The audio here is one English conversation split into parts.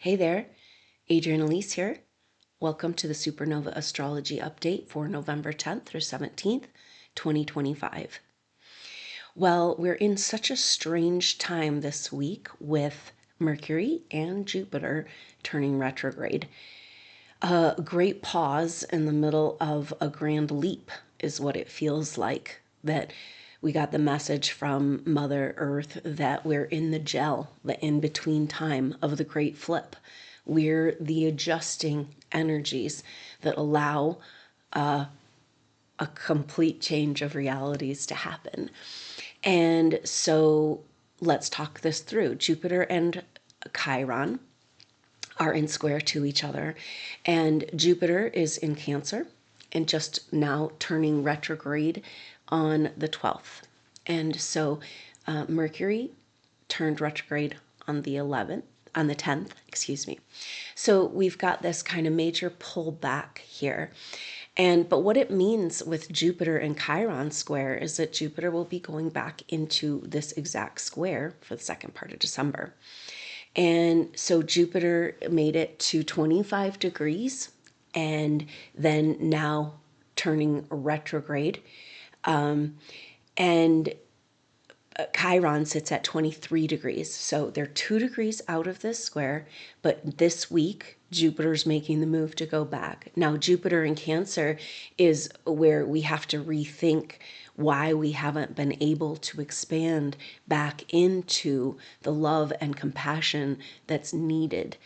Hey there, Adrienne Elise here. Welcome to the SuperNova Astrology Update for November 10th through 17th, 2025. Well, we're in such a strange time this week with Mercury and Jupiter turning retrograde. A great pause in the middle of a grand leap is what it feels like, that we got the message from Mother Earth that we're in the gel, the in-between time of the great flip. We're the adjusting energies that allow a complete change of realities to happen. And so let's talk this through. Jupiter and Chiron are in square to each other, and Jupiter is in Cancer and just now turning retrograde on the 12th. And so Mercury turned retrograde on the 10th, excuse me. So we've got this kind of major pullback here. But what it means with Jupiter and Chiron square is that Jupiter will be going back into this exact square for the second part of December. And so Jupiter made it to 25 degrees and then now turning retrograde. And Chiron sits at 23 degrees. So they're 2 degrees out of this square, but this week Jupiter's making the move to go back. Now, Jupiter in Cancer is where we have to rethink why we haven't been able to expand back into the love and compassion that's needed.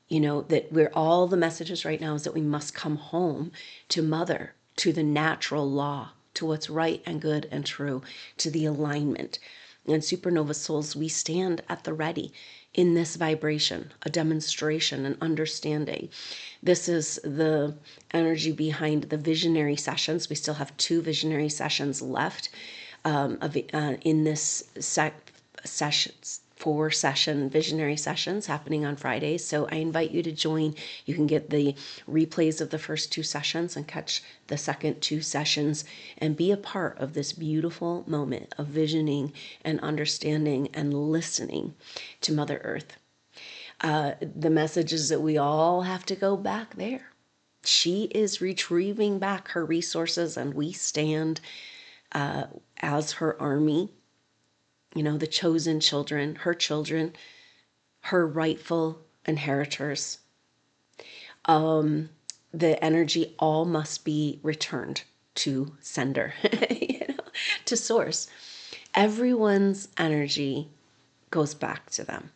You know, that we're all the messages right now is that we must come home to Mother, to the natural law, to what's right and good and true, to the alignment. And SuperNova souls, we stand at the ready in this vibration, a demonstration, an understanding. This is the energy behind the visionary sessions. We still have 2 visionary sessions left in this sessions. 4 visionary sessions happening on Fridays. So I invite you to join. You can get the replays of the first 2 sessions and catch the second 2 sessions and be a part of this beautiful moment of visioning and understanding and listening to Mother Earth. The message is that we all have to go back there. She is retrieving back her resources, and we stand as her army. You know, the chosen children, her rightful inheritors. The energy all must be returned to sender, to source. Everyone's energy goes back to them,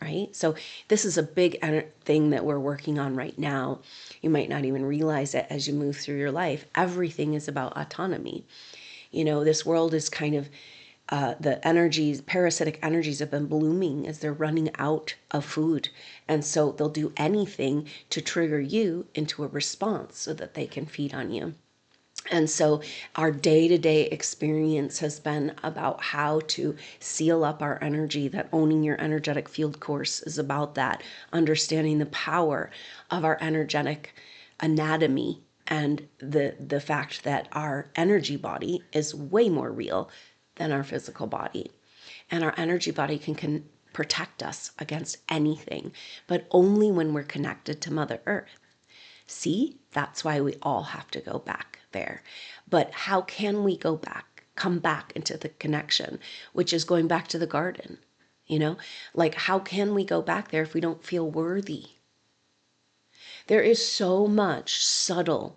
right? So this is a big thing that we're working on right now. You might not even realize it as you move through your life. Everything is about autonomy. You know, this world is kind of the energies, parasitic energies have been blooming as they're running out of food. And so they'll do anything to trigger you into a response so that they can feed on you. And so our day-to-day experience has been about how to seal up our energy. That Owning Your Energetic Field course is about that, understanding the power of our energetic anatomy and the fact that our energy body is way more real than our physical body. And our energy body can protect us against anything, but only when we're connected to Mother Earth. See, that's why we all have to go back there. But how can we come back into the connection, which is going back to the garden? You know, like, how can we go back there if we don't feel worthy? There is so much subtle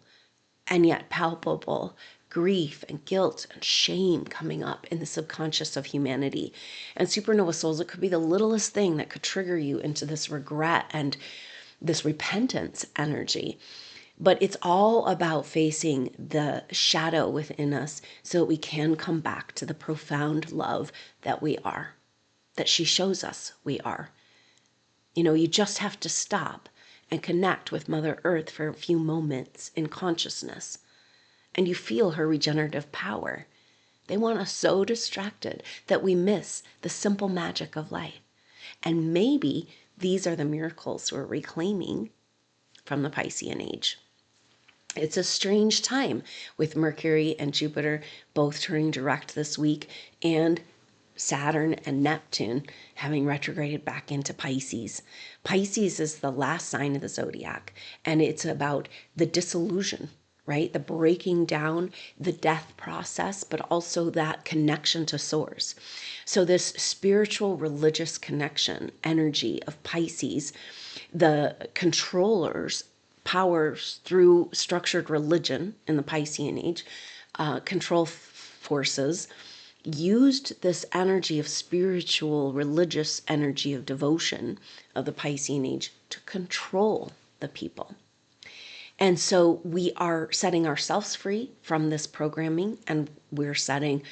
and yet palpable grief and guilt and shame coming up in the subconscious of humanity. And SuperNova souls, it could be the littlest thing that could trigger you into this regret and this repentance energy. But it's all about facing the shadow within us so that we can come back to the profound love that we are, that she shows us we are. You know, you just have to stop and connect with Mother Earth for a few moments in consciousness, and you feel her regenerative power. They want us so distracted that we miss the simple magic of life. And maybe these are the miracles we're reclaiming from the Piscean age. It's a strange time with Mercury and Jupiter both turning direct this week, and Saturn and Neptune having retrograded back into Pisces. Pisces is the last sign of the zodiac, and it's about the dissolution, right? The breaking down, the death process, but also that connection to source. So this spiritual religious connection energy of Pisces, the controllers, powers through structured religion in the Piscean age, control forces, used this energy of spiritual, religious energy of devotion of the Piscean age to control the people. And so we are setting ourselves free from this programming, and we're setting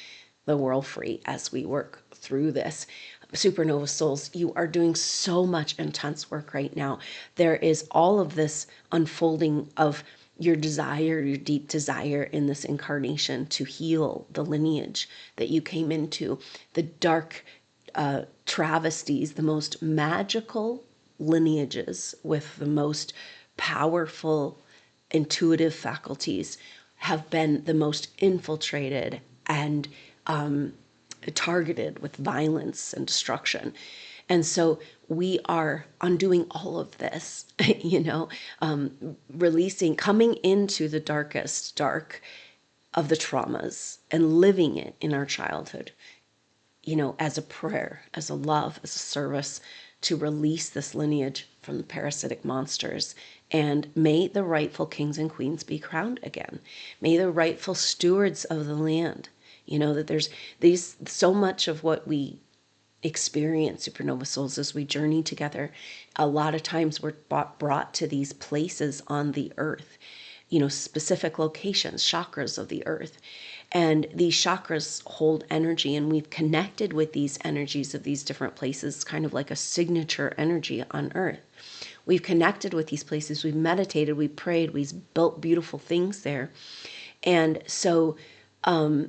the world free as we work through this. Supernova souls, you are doing so much intense work right now. There is all of this unfolding of your desire, your deep desire in this incarnation to heal the lineage that you came into, the dark travesties, the most magical lineages with the most powerful intuitive faculties have been the most infiltrated and targeted with violence and destruction. And so we are undoing all of this, releasing, coming into the darkest dark of the traumas and living it in our childhood, as a prayer, as a love, as a service to release this lineage from the parasitic monsters. And may the rightful kings and queens be crowned again. May the rightful stewards of the land, that there's so much of what we experience, supernova souls, as we journey together. A lot of times we're brought to these places on the earth, specific locations, chakras of the earth. And these chakras hold energy, and we've connected with these energies of these different places, kind of like a signature energy on earth. We've connected with these places, we've meditated, we prayed, we've built beautiful things there. And so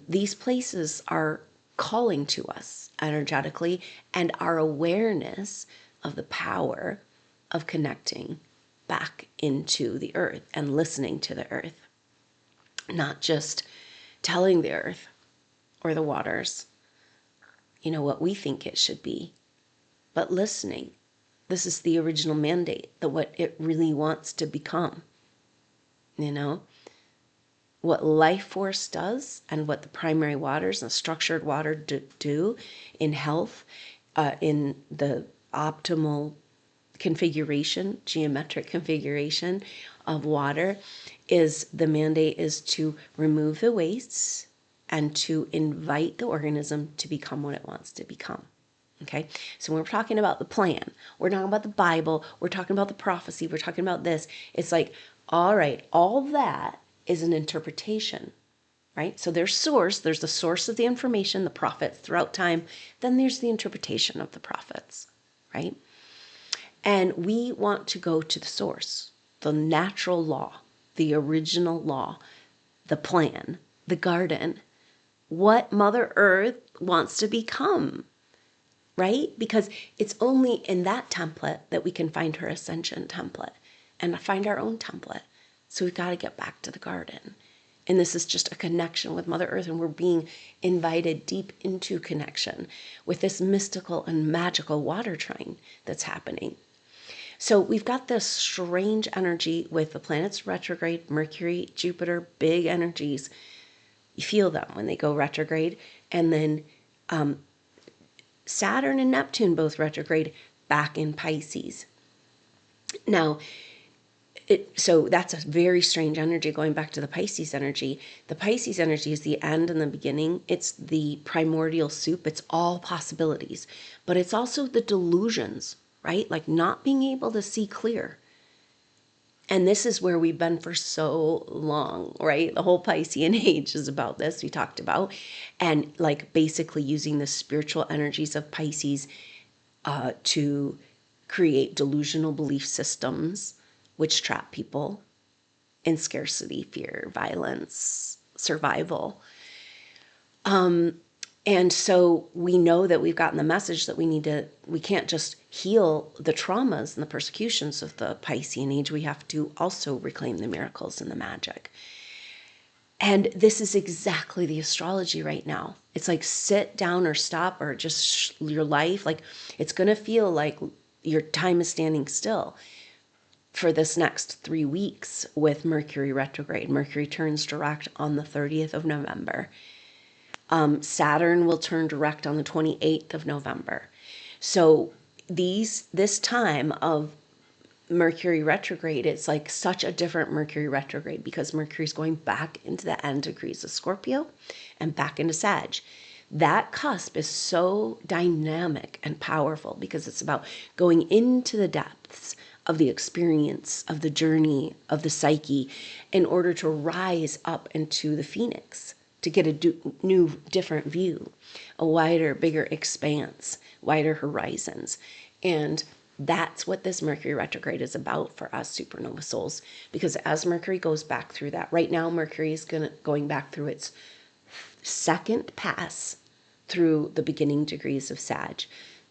these places are calling to us energetically, and our awareness of the power of connecting back into the earth and listening to the earth, not just telling the earth or the waters, what we think it should be, but listening. This is the original mandate, that what it really wants to become, what life force does and what the primary waters and structured water do in health, in the optimal configuration, geometric configuration of water, is the mandate is to remove the wastes and to invite the organism to become what it wants to become. Okay, so when we're talking about the plan, we're talking about the Bible, we're talking about the prophecy, we're talking about this, it's like, all right, all that is an interpretation, right? So there's the source of the information, the prophets throughout time, then there's the interpretation of the prophets, right? And we want to go to the source, the natural law, the original law, the plan, the garden, what Mother Earth wants to become, right? Because it's only in that template that we can find her ascension template and find our own template. So we've got to get back to the garden. And this is just a connection with Mother Earth, and we're being invited deep into connection with this mystical and magical water trine that's happening. So we've got this strange energy with the planets retrograde, Mercury, Jupiter, big energies. You feel them when they go retrograde. And then Saturn and Neptune both retrograde back in Pisces. Now, so that's a very strange energy going back to the Pisces energy. The Pisces energy is the end and the beginning. It's the primordial soup. It's all possibilities. But it's also the delusions, right? Like not being able to see clear. And this is where we've been for so long, right? The whole Piscean age is about this, we talked about. And like basically using the spiritual energies of Pisces to create delusional belief systems, which trap people in scarcity, fear, violence, survival. And so we know that we've gotten the message that we can't just heal the traumas and the persecutions of the Piscean age. We have to also reclaim the miracles and the magic. And this is exactly the astrology right now. It's like sit down or stop or just your life. Like it's going to feel like your time is standing still for this next 3 weeks with Mercury retrograde. Mercury turns direct on the 30th of November. Saturn will turn direct on the 28th of November. So this time of Mercury retrograde, it's like such a different Mercury retrograde because Mercury's going back into the end degrees of Scorpio and back into Sag. That cusp is so dynamic and powerful because it's about going into the depths of the experience, of the journey, of the psyche, in order to rise up into the phoenix, to get a new, different view, a wider, bigger expanse, wider horizons. And that's what this Mercury retrograde is about for us supernova souls. Because as Mercury goes back through that, right now Mercury is going back through its second pass through the beginning degrees of Sag.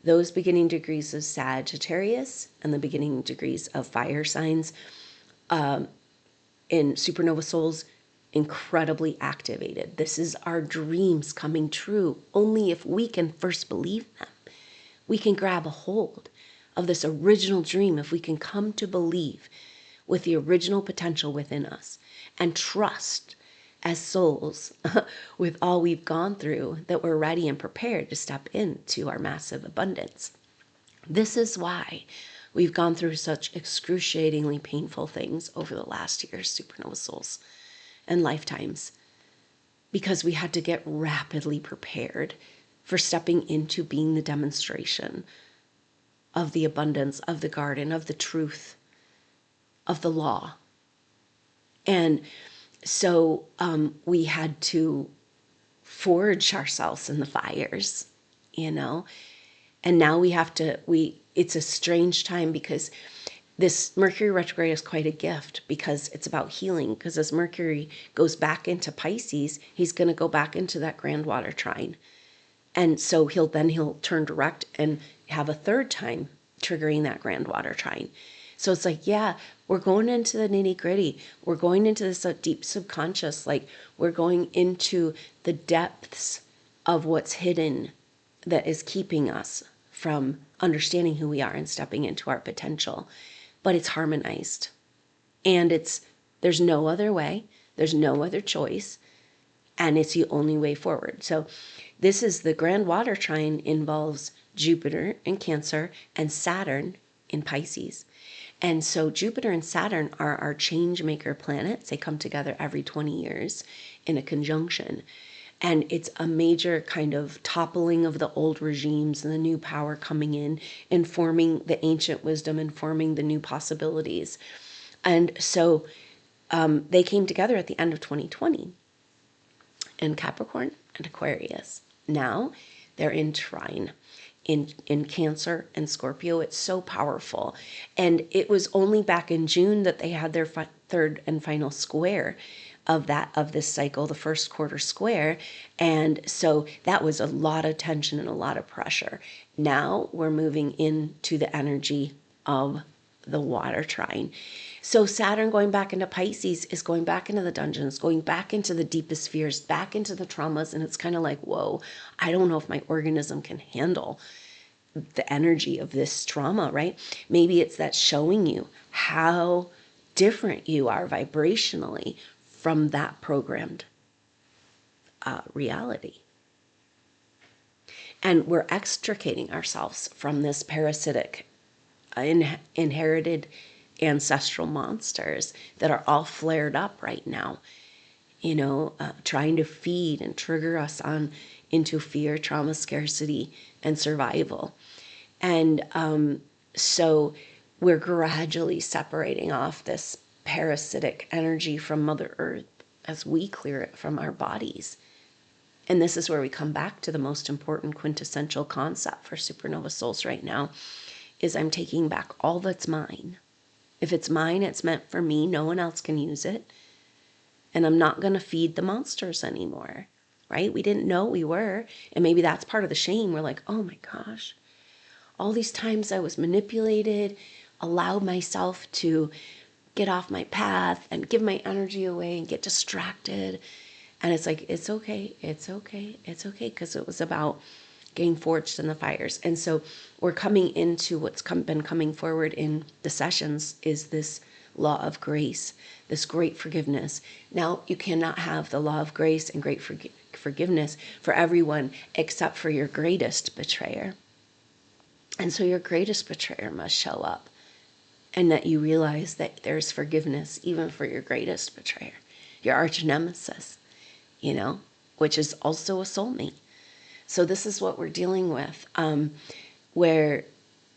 Those beginning degrees of Sagittarius and the beginning degrees of fire signs in supernova souls, incredibly activated. This is our dreams coming true only if we can first believe them. We can grab a hold of this original dream if we can come to believe with the original potential within us and trust as souls with all we've gone through that we're ready and prepared to step into our massive abundance. This is why we've gone through such excruciatingly painful things over the last years, supernova souls, and lifetimes, because we had to get rapidly prepared for stepping into being the demonstration of the abundance, of the garden, of the truth, of the law. And so we had to forge ourselves in the fires, you know, and now we have to, it's a strange time because this Mercury retrograde is quite a gift because it's about healing. Because as Mercury goes back into Pisces, he's going to go back into that grand water trine. And so he'll turn direct and have a third time triggering that grand water trine. So it's like, yeah, we're going into the nitty gritty. We're going into this deep subconscious. Like we're going into the depths of what's hidden that is keeping us from understanding who we are and stepping into our potential. But it's harmonized. And there's no other way. There's no other choice. And it's the only way forward. So this is the grand water trine involves Jupiter in Cancer and Saturn in Pisces. And so Jupiter and Saturn are our change maker planets. They come together every 20 years in a conjunction. And it's a major kind of toppling of the old regimes and the new power coming in, informing the ancient wisdom, informing the new possibilities. And so they came together at the end of 2020 in Capricorn and Aquarius. Now they're in trine. In Cancer and Scorpio. It's so powerful. And it was only back in June that they had their third and final square of this cycle, the first quarter square. And so that was a lot of tension and a lot of pressure. Now we're moving into the energy of the water trine. So Saturn going back into Pisces is going back into the dungeons, going back into the deepest fears, back into the traumas. And it's kind of like, whoa, I don't know if my organism can handle the energy of this trauma, right? Maybe it's that showing you how different you are vibrationally from that programmed reality. And we're extricating ourselves from this parasitic, inherited ancestral monsters that are all flared up right now, trying to feed and trigger us on into fear, trauma, scarcity, and survival. And so we're gradually separating off this parasitic energy from Mother Earth as we clear it from our bodies. And this is where we come back to the most important quintessential concept for supernova souls right now, is I'm taking back all that's mine. If it's mine, it's meant for me. No one else can use it. And I'm not going to feed the monsters anymore, right? We didn't know we were. And maybe that's part of the shame. We're like, oh my gosh, all these times I was manipulated, allowed myself to get off my path and give my energy away and get distracted. And it's like, it's okay, it's okay, it's okay, because it was about getting forged in the fires. And so we're coming into what's been coming forward in the sessions is this law of grace, this great forgiveness. Now, you cannot have the law of grace and great forgiveness for everyone except for your greatest betrayer. And so your greatest betrayer must show up, and that you realize that there's forgiveness even for your greatest betrayer, your arch nemesis, which is also a soulmate. So this is what we're dealing with, where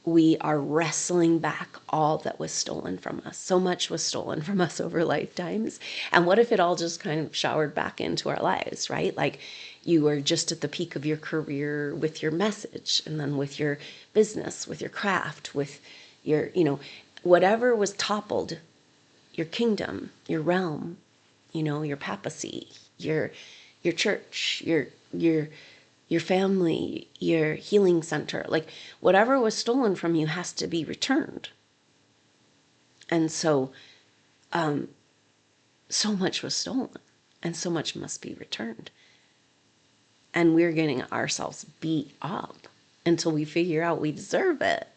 we are wrestling back all that was stolen from us. So much was stolen from us over lifetimes. And what if it all just kind of showered back into our lives, right? Like you were just at the peak of your career with your message, and then with your business, with your craft, with your, whatever was toppled, your kingdom, your realm, your papacy, your church, your family, your healing center, like whatever was stolen from you has to be returned. And so, so much was stolen, and so much must be returned. And we're getting ourselves beat up until we figure out we deserve it.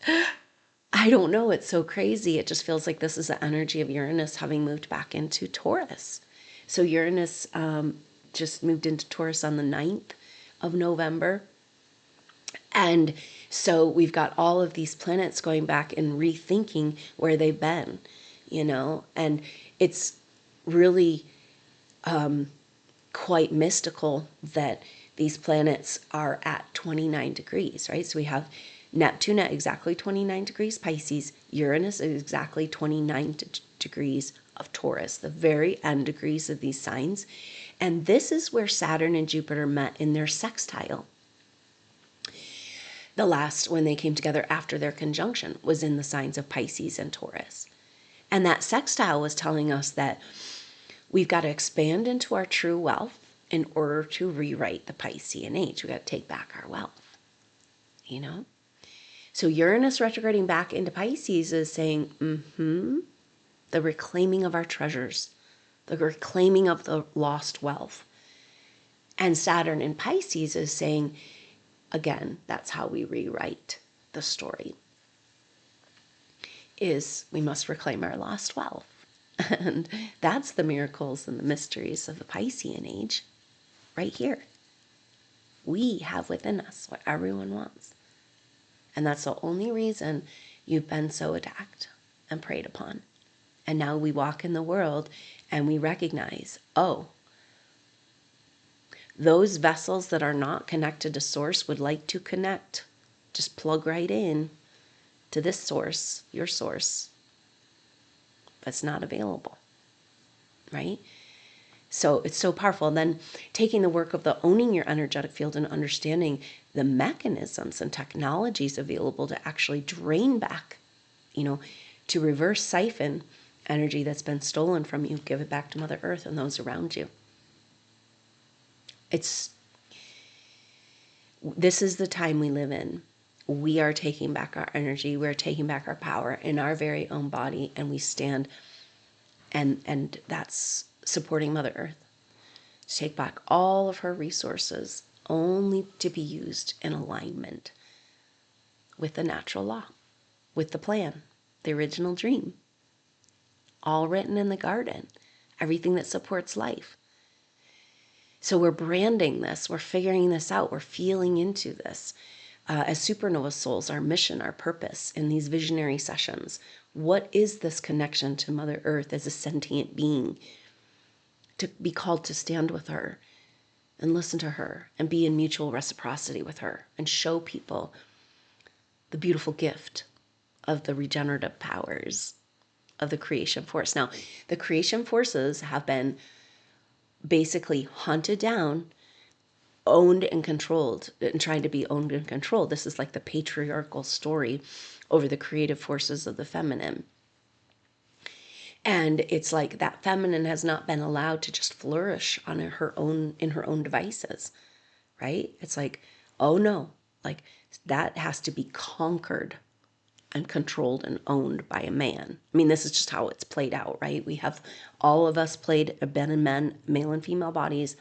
I don't know. It's so crazy. It just feels like this is the energy of Uranus having moved back into Taurus. So Uranus just moved into Taurus on the 9th of November. And so we've got all of these planets going back and rethinking where they've been, and it's really quite mystical that these planets are at 29 degrees, right? So we have Neptune at exactly 29 degrees Pisces, Uranus at exactly 29 degrees of Taurus, the very end degrees of these signs. And this is where Saturn and Jupiter met in their sextile. The last, when they came together after their conjunction, was in the signs of Pisces and Taurus. And that sextile was telling us that we've got to expand into our true wealth in order to rewrite the Piscean age. We got to take back our wealth, So Uranus retrograding back into Pisces is saying, the reclaiming of our treasures, the reclaiming of the lost wealth. And Saturn in Pisces is saying, again, that's how we rewrite the story, is we must reclaim our lost wealth. And that's the miracles and the mysteries of the Piscean age right here. We have within us what everyone wants. And that's the only reason you've been so attacked and preyed upon. And now we walk in the world and we recognize, those vessels that are not connected to source would like to connect. Just plug right in to this source, your source. But it's not available, right? So it's so powerful. And then taking the work of the owning your energetic field and understanding the mechanisms and technologies available to actually drain back, to reverse siphon energy that's been stolen from you, give it back to Mother Earth and those around you. This is the time we live in. We are taking back our energy. We're taking back our power in our very own body, and we stand, and that's supporting Mother Earth to take back all of her resources, only to be used in alignment with the natural law, with the plan, the original dream, all written in the garden, everything that supports life. So we're branding this, we're figuring this out, we're feeling into this. As SuperNova souls, our mission, our purpose in these visionary sessions. What is this connection to Mother Earth as a sentient being? To be called to stand with her and listen to her and be in mutual reciprocity with her and show people the beautiful gift of the regenerative powers of the creation force. Now, the creation forces have been basically hunted down, owned and controlled, and trying to be owned and controlled. This is like the patriarchal story over the creative forces of the feminine. And it's like that feminine has not been allowed to just flourish on her own, in her own devices, right? It's like, oh no, like that has to be conquered and controlled and owned by a man. I mean, this is just how it's played out, right? We have all of us played been in men, male and female bodies.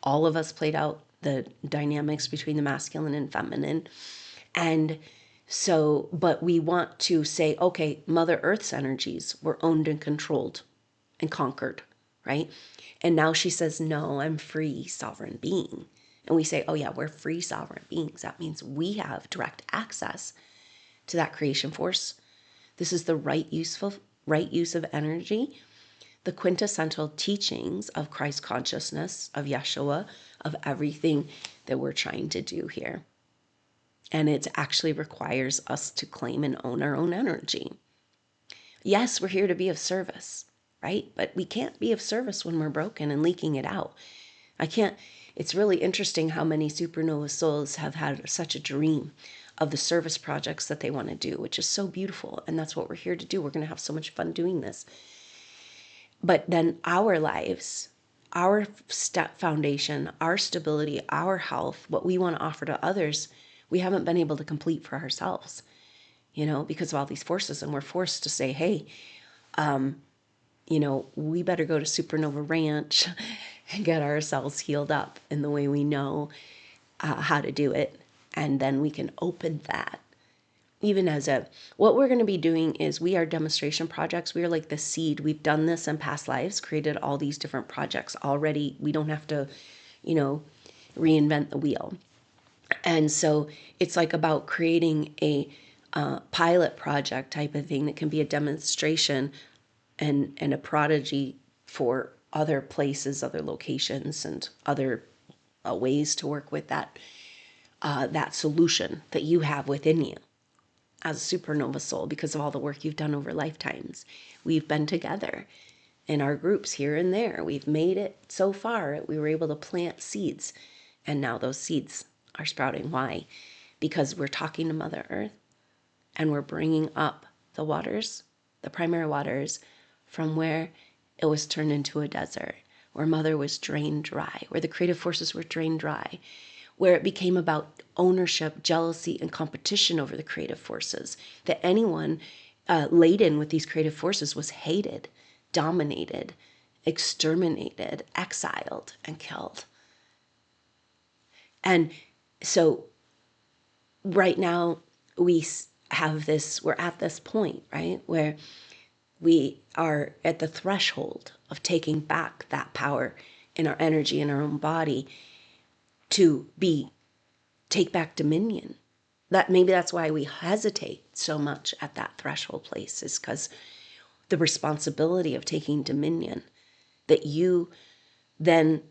All of us played out the dynamics between the masculine and feminine. And so, but we want to say, okay, Mother Earth's energies were owned and controlled and conquered, right? And now she says, no, I'm free, sovereign being. And we say, oh yeah, we're free, sovereign beings. That means we have direct access to that creation force. This is the right use of energy, the quintessential teachings of Christ consciousness, of Yeshua, of everything that we're trying to do here. And it actually requires us to claim and own our own energy. Yes, we're here to be of service, right? But we can't be of service when we're broken and leaking it out. It's really interesting how many supernova souls have had such a dream of the service projects that they want to do, which is so beautiful. And that's what we're here to do. We're going to have so much fun doing this. But then our lives, our step foundation, our stability, our health, what we want to offer to others, we haven't been able to complete for ourselves, because of all these forces. And we're forced to say, hey, we better go to Supernova Ranch and get ourselves healed up in the way we know how to do it. And then we can open that. Even what we're going to be doing is we are demonstration projects. We are like the seed. We've done this in past lives, created all these different projects already. We don't have to, reinvent the wheel. And so it's like about creating a pilot project type of thing that can be a demonstration and a prodigy for other places, other locations, and other ways to work with that solution that you have within you as a supernova soul, because of all the work you've done over lifetimes. We've been together in our groups here and there. We've made it so far. We were able to plant seeds, and now those seeds are sprouting. Why? Because we're talking to Mother Earth, and we're bringing up the waters, the primary waters, from where it was turned into a desert, where Mother was drained dry, where the creative forces were drained dry, where it became about ownership, jealousy, and competition over the creative forces, that anyone laden with these creative forces was hated, dominated, exterminated, exiled, and killed. And so right now we're at this point, right, where we are at the threshold of taking back that power in our energy, in our own body, to take back dominion. Maybe that's why we hesitate so much at that threshold place, is because the responsibility of taking dominion, that you then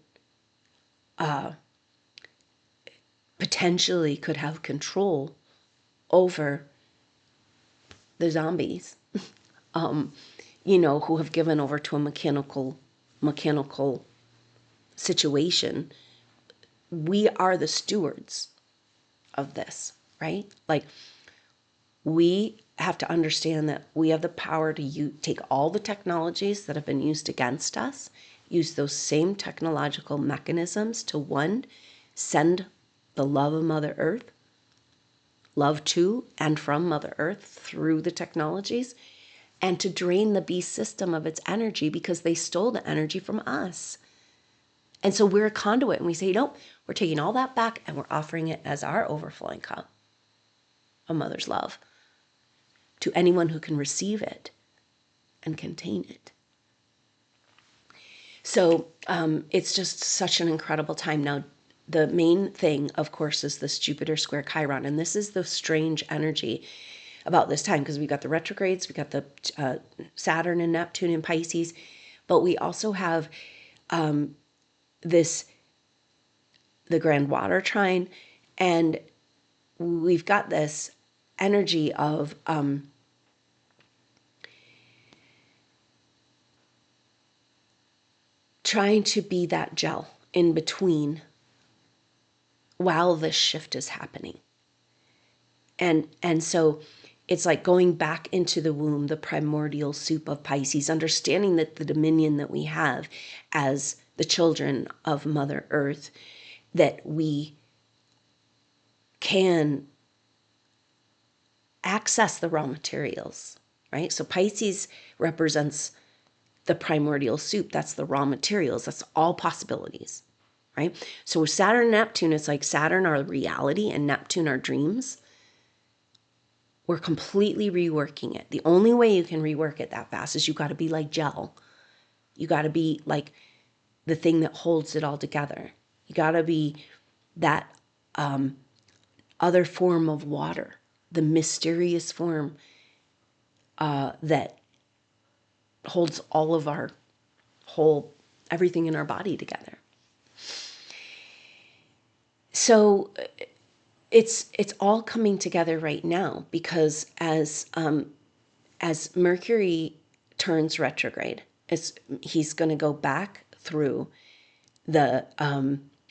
potentially could have control over the zombies, who have given over to a mechanical situation. We are the stewards of this, right? Like, we have to understand that we have the power to take all the technologies that have been used against us, use those same technological mechanisms to, one, send the love of Mother Earth, love to and from Mother Earth through the technologies, and to drain the beast system of its energy, because they stole the energy from us. And so we're a conduit, and we say, nope, we're taking all that back and we're offering it as our overflowing cup of Mother's love to anyone who can receive it and contain it. So it's just such an incredible time. Now, the main thing, of course, is this Jupiter square Chiron. And this is the strange energy about this time, because we got the retrogrades, we got the Saturn and Neptune in Pisces, but we also have the grand water trine, and we've got this energy of trying to be that gel in between while this shift is happening. And so it's like going back into the womb, the primordial soup of Pisces, understanding that the dominion that we have as the children of Mother Earth, that we can access the raw materials, right? So Pisces represents the primordial soup. That's the raw materials. That's all possibilities, right? So with Saturn and Neptune, it's like Saturn, our reality, and Neptune, our dreams. We're completely reworking it. The only way you can rework it that fast is you got to be like gel. You got to be like the thing that holds it all together. You got to be that other form of water, the mysterious form that holds all of our everything in our body together. So it's all coming together right now, because as Mercury turns retrograde, he's going to go back through the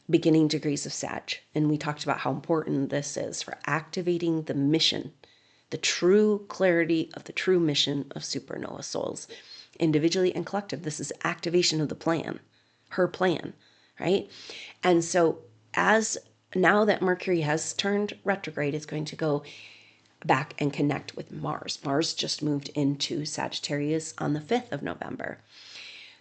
beginning degrees of Sag. And we talked about how important this is for activating the mission, the true clarity of the true mission of SuperNova souls, individually and collective. This is activation of the plan, her plan, right? And so now that Mercury has turned retrograde, it's going to go back and connect with Mars. Mars just moved into Sagittarius on the 5th of November.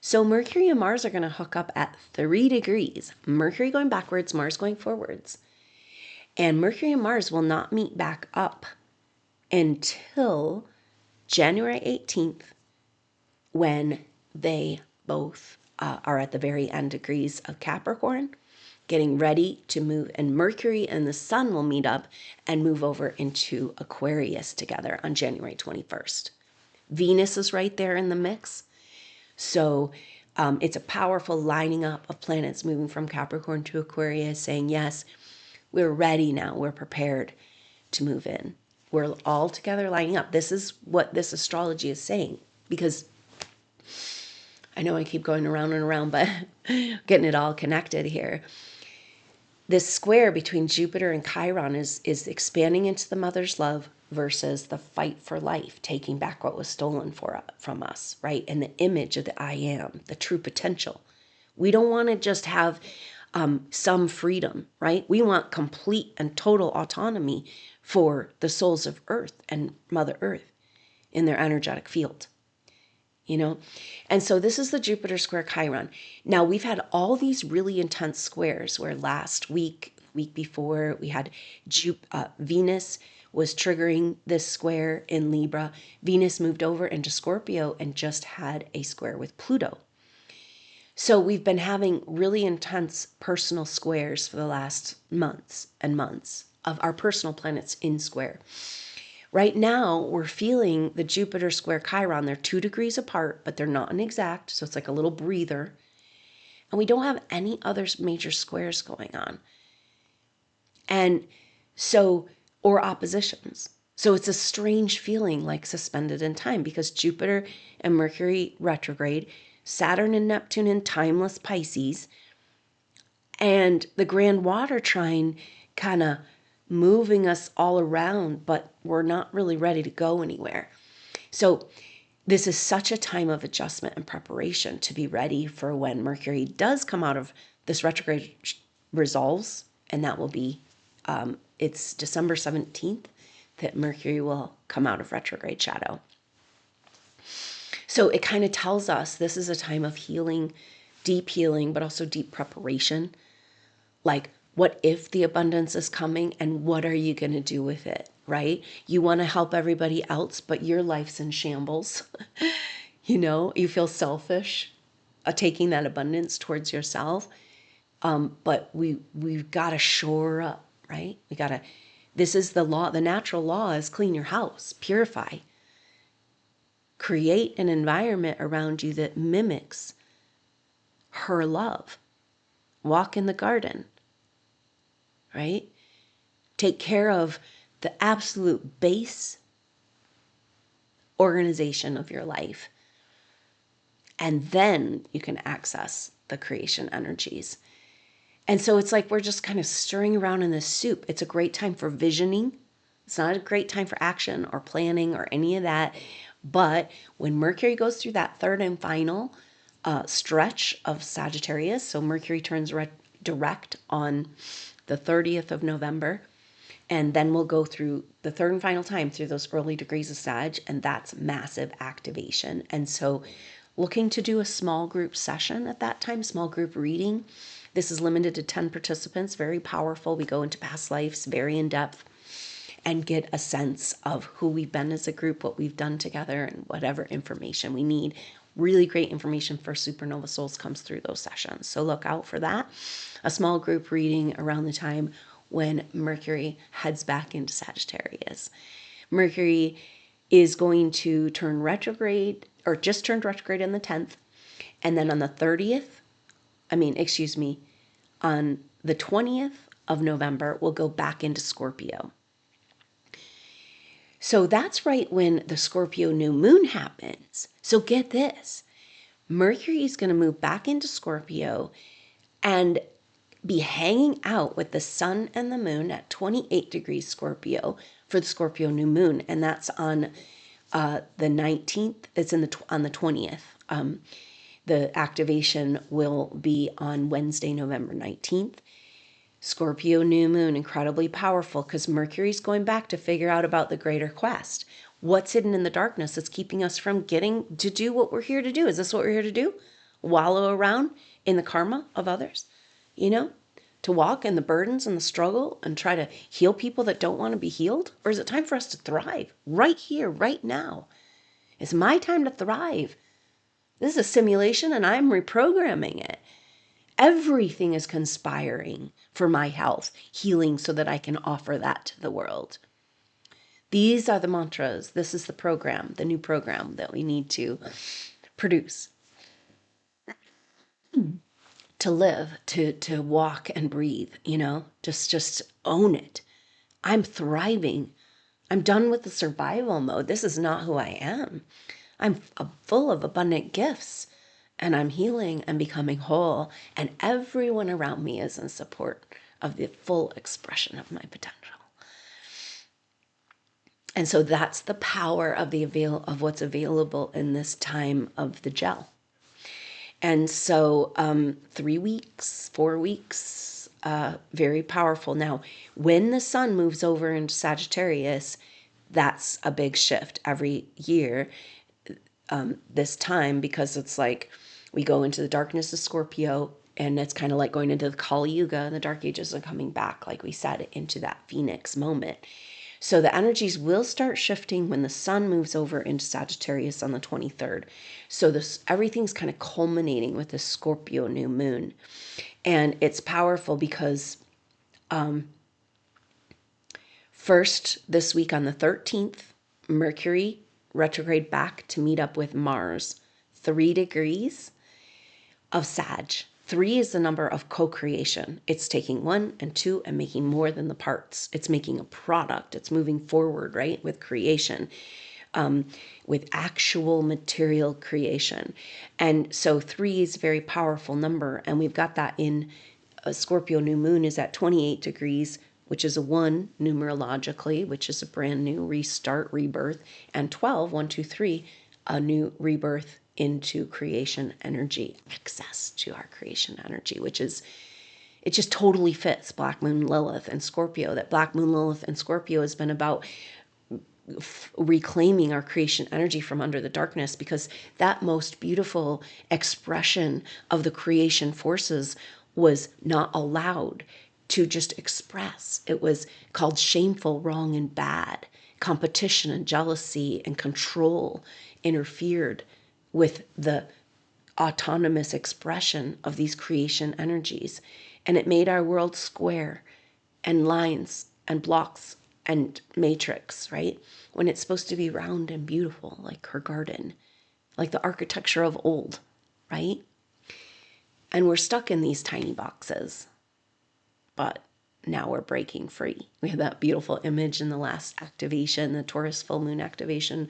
So Mercury and Mars are going to hook up at 3 degrees. Mercury going backwards, Mars going forwards. And Mercury and Mars will not meet back up until January 18th, when they both are at the very end degrees of Capricorn, getting ready to move. And Mercury and the Sun will meet up and move over into Aquarius together on January 21st. Venus is right there in the mix. So it's a powerful lining up of planets moving from Capricorn to Aquarius, saying, yes, we're ready now. We're prepared to move in. We're all together lining up. This is what this astrology is saying, because I know I keep going around and around, but getting it all connected here. This square between Jupiter and Chiron is expanding into the mother's love versus the fight for life, taking back what was stolen from us, right? And the image of the I am, the true potential. We don't want to just have some freedom, right? We want complete and total autonomy for the souls of Earth and Mother Earth in their energetic field. You know, and so this is the Jupiter square Chiron. Now we've had all these really intense squares where last week before, we had Venus was triggering this square in Libra. Venus moved over into Scorpio and just had a square with Pluto. So we've been having really intense personal squares for the last months and months of our personal planets in square. Right now, we're feeling the Jupiter square Chiron. They're 2 degrees apart, but they're not an exact, so it's like a little breather. And we don't have any other major squares going on. And so, or oppositions. So it's a strange feeling, like suspended in time, because Jupiter and Mercury retrograde, Saturn and Neptune in timeless Pisces, and the grand water trine kind of moving us all around, but we're not really ready to go anywhere. So this is such a time of adjustment and preparation to be ready for when Mercury does come out of this retrograde, resolves, and that will be, it's December 17th that Mercury will come out of retrograde shadow. So it kind of tells us this is a time of healing, but also deep preparation. Like, what if the abundance is coming, and what are you going to do with it, right? You want to help everybody else, but your life's in shambles. You know, you feel selfish taking that abundance towards yourself. But we've got to shore up, right? This is the law. The natural law is clean your house, purify. Create an environment around you that mimics her love. Walk in the garden. Right? Take care of the absolute base organization of your life. And then you can access the creation energies. And so it's like we're just kind of stirring around in this soup. It's a great time for visioning. It's not a great time for action or planning or any of that. But when Mercury goes through that third and final stretch of Sagittarius, so Mercury turns direct on the 30th of November, And then we'll go through the third and final time through those early degrees of Sag, and that's massive activation. And so looking to do a small group session at that time, small group reading. This is limited to 10 participants, very powerful. We go into past lives, very in depth, and get a sense of who we've been as a group, what we've done together, and whatever information we need. Really great information for Supernova Souls comes through those sessions. So look out for that. A small group reading around the time when Mercury heads back into Sagittarius. Mercury is going to turn retrograde, or just turned retrograde on the 10th. And then on the 30th, on the 20th of November, we'll go back into Scorpio. So that's right when the Scorpio new moon happens. So get this. Mercury is going to move back into Scorpio and be hanging out with the sun and the moon at 28 degrees Scorpio for the Scorpio new moon. And that's on the 19th. It's on the 20th. The activation will be on Wednesday, November 19th. Scorpio new moon, incredibly powerful because Mercury's going back to figure out about the greater quest. What's hidden in the darkness that's keeping us from getting to do what we're here to do? Is this what we're here to do? Wallow around in the karma of others? To walk in the burdens and the struggle and try to heal people that don't want to be healed? Or is it time for us to thrive right here, right now? It's my time to thrive. This is a simulation and I'm reprogramming it. Everything is conspiring for my health, healing, so that I can offer that to the world. These are the mantras. This is the program, the new program that we need to produce. To live, to walk and breathe, just own it. I'm thriving. I'm done with the survival mode. This is not who I am. I'm full of abundant gifts. And I'm healing and becoming whole, and everyone around me is in support of the full expression of my potential. And so that's the power of of what's available in this time of the gel. And so 3 weeks, 4 weeks, very powerful. Now, when the sun moves over into Sagittarius, that's a big shift every year this time, because it's like, we go into the darkness of Scorpio, and it's kind of like going into the Kali Yuga, and the dark ages are coming back, like we said, into that Phoenix moment. So the energies will start shifting when the sun moves over into Sagittarius on the 23rd. So everything's kind of culminating with the Scorpio new moon. And it's powerful because first, this week on the 13th, Mercury retrograde back to meet up with Mars, 3 degrees of Sag. 3 is the number of co-creation. It's taking 1 and 2 and making more than the parts. It's making a product. It's moving forward, right, with creation, with actual material creation. And so 3 is a very powerful number. And we've got that in Scorpio new moon is at 28 degrees, which is a 1 numerologically, which is a brand new restart, rebirth, and 12, 1, 2, 3, a new rebirth into creation energy, access to our creation energy, which is, it just totally fits Black Moon Lilith and Scorpio. That Black Moon Lilith and Scorpio has been about reclaiming our creation energy from under the darkness, because that most beautiful expression of the creation forces was not allowed to just express. It was called shameful, wrong, and bad. Competition and jealousy and control interfered with the autonomous expression of these creation energies. And it made our world square and lines and blocks and matrix, right? When it's supposed to be round and beautiful, like her garden, like the architecture of old, right? And we're stuck in these tiny boxes. But now we're breaking free. We had that beautiful image in the last activation, the Taurus full moon activation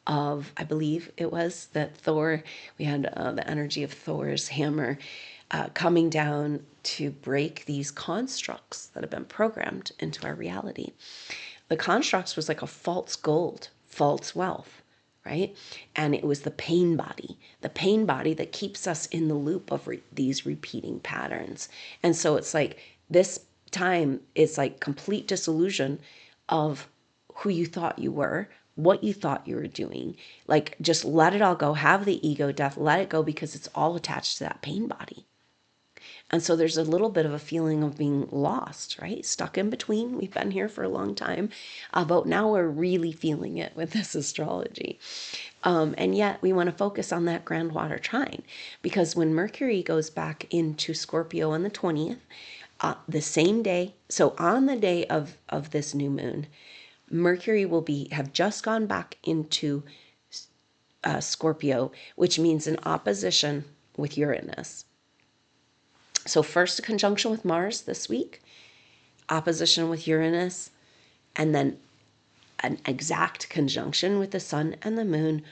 of, I believe it was, that Thor, we had the energy of Thor's hammer coming down to break these constructs that have been programmed into our reality. The constructs was like a false gold, false wealth, right? And it was the pain body that keeps us in the loop of these repeating patterns. And so it's like this time is like complete disillusion of who you thought you were, what you thought you were doing. Like, just let it all go. Have the ego death, let it go, because it's all attached to that pain body. And so there's a little bit of a feeling of being lost, right? Stuck in between. We've been here for a long time, but now we're really feeling it with this astrology. And yet we want to focus on that grand water trine, because when Mercury goes back into Scorpio on the 20th, the same day, so on the day of this new moon, Mercury will have just gone back into Scorpio, which means an opposition with Uranus. So first a conjunction with Mars this week, opposition with Uranus, and then an exact conjunction with the sun and the moon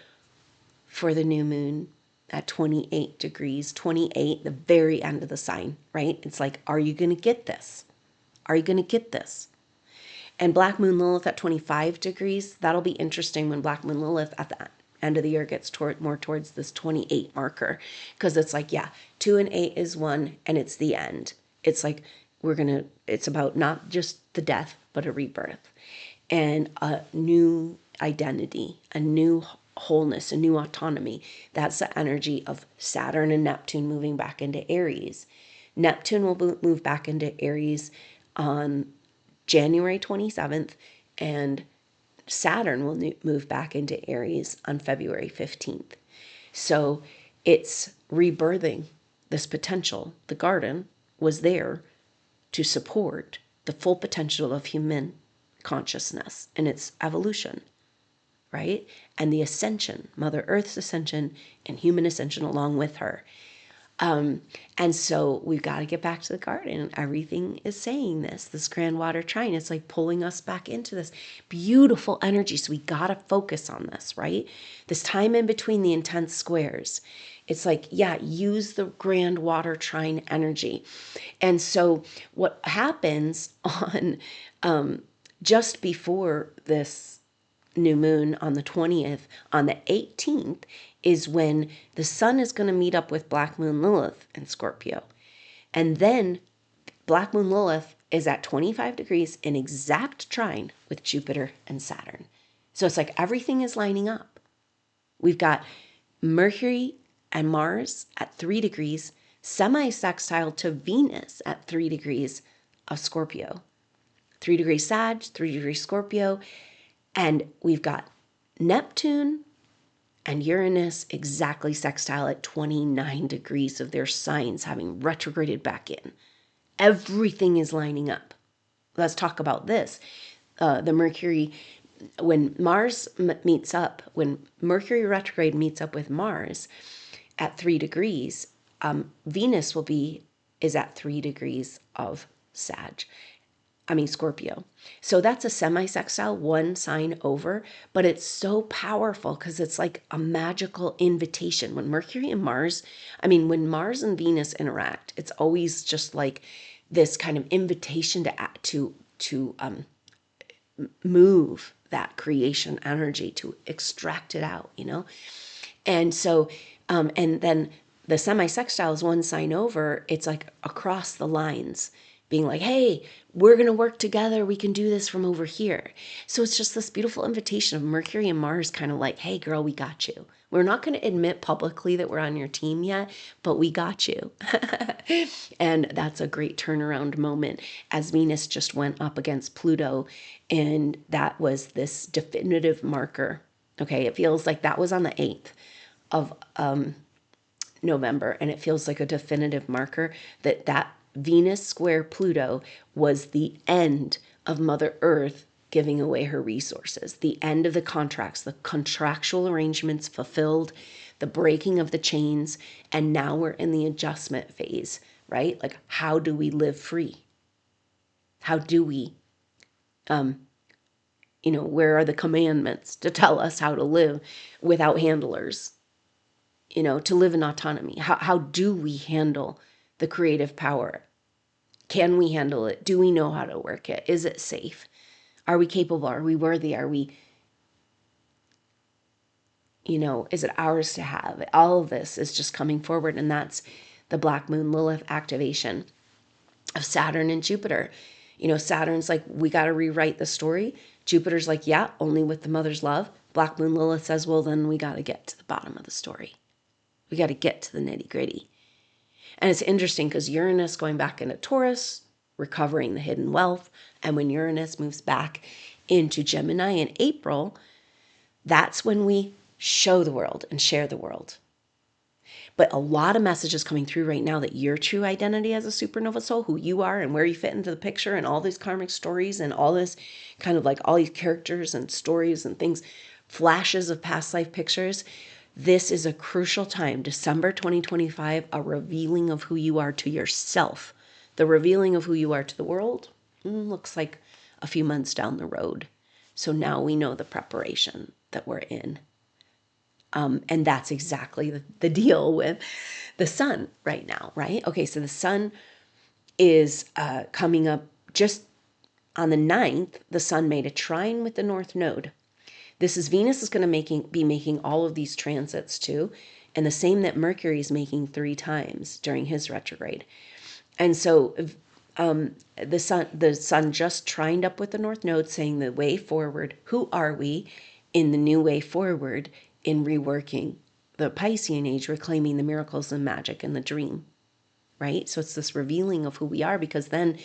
for the new moon at 28 degrees, 28, the very end of the sign, right? It's like, are you going to get this? Are you going to get this? And Black Moon Lilith at 25 degrees, that'll be interesting when Black Moon Lilith at the end of the year gets more towards this 28 marker. Because it's like, yeah, 2 and 8 is 1, and it's the end. It's like, it's about not just the death, but a rebirth. And a new identity, a new wholeness, a new autonomy. That's the energy of Saturn and Neptune moving back into Aries. Neptune will move back into Aries on January 27th, and Saturn will move back into Aries on February 15th. So it's rebirthing this potential. The garden was there to support the full potential of human consciousness and its evolution, right? And the ascension, Mother Earth's ascension and human ascension along with her. And so we've got to get back to the garden. Everything is saying this grand water trine. It's like pulling us back into this beautiful energy. So we got to focus on this, right? This time in between the intense squares. It's like, yeah, use the grand water trine energy. And so what happens on just before this new moon on the 20th, on the 18th, is when the sun is going to meet up with Black Moon Lilith in Scorpio. And then Black Moon Lilith is at 25 degrees in exact trine with Jupiter and Saturn. So it's like everything is lining up. We've got Mercury and Mars at 3 degrees, semi-sextile to Venus at 3 degrees of Scorpio. 3 degrees Sag, 3 degrees Scorpio. And we've got Neptune and Uranus exactly sextile at 29 degrees of their signs, having retrograded back in. Everything is lining up. Let's talk about this. The Mercury, when Mercury retrograde meets up with Mars at 3 degrees, Venus is at 3 degrees of Scorpio. So that's a semi-sextile, one sign over, but it's so powerful because it's like a magical invitation. When Mars and Venus interact, it's always just like this kind of invitation to move that creation energy, to extract it out, And so, and then the semi-sextile is one sign over. It's like across the lines, being like, hey, we're going to work together. We can do this from over here. So it's just this beautiful invitation of Mercury and Mars kind of like, hey, girl, we got you. We're not going to admit publicly that we're on your team yet, but we got you. And that's a great turnaround moment as Venus just went up against Pluto. And that was this definitive marker. Okay, it feels like that was on the 8th of November. And it feels like a definitive marker that Venus square Pluto was the end of Mother Earth giving away her resources, the end of the contracts, the contractual arrangements fulfilled, the breaking of the chains, and now we're in the adjustment phase, right? Like, how do we live free? How do we, where are the commandments to tell us how to live without handlers, to live in autonomy? How do we handle the creative power? Can we handle it? Do we know how to work it? Is it safe? Are we capable? Are we worthy? Are we, is it ours to have? All of this is just coming forward, and that's the Black Moon Lilith activation. of Saturn and Jupiter. You know, Saturn's like, we got to rewrite the story. Jupiter's like, yeah, only with the mother's love. Black Moon Lilith says, well, then we got to get to the bottom of the story. We got to get to the nitty gritty. And it's interesting because Uranus going back into Taurus, recovering the hidden wealth. And when Uranus moves back into Gemini in April, that's when we show the world and share the world. But a lot of messages coming through right now that your true identity as a supernova soul, who you are and where you fit into the picture and all these karmic stories and all this kind of like all these characters and stories and things, flashes of past life pictures. This is a crucial time, December 2025, a revealing of who you are to yourself. The revealing of who you are to the world looks like a few months down the road. So now we know the preparation that we're in. And that's exactly the deal with the sun right now, right? Okay, so the sun is coming up just on the 9th. The sun made a trine with the North Node. This is Venus is going to be making all of these transits too, and the same that Mercury is making 3 times during his retrograde. And so the sun just trined up with the North Node, saying the way forward. Who are we in the new way forward in reworking the Piscean age, reclaiming the miracles and magic and the dream, right? So it's this revealing of who we are, because then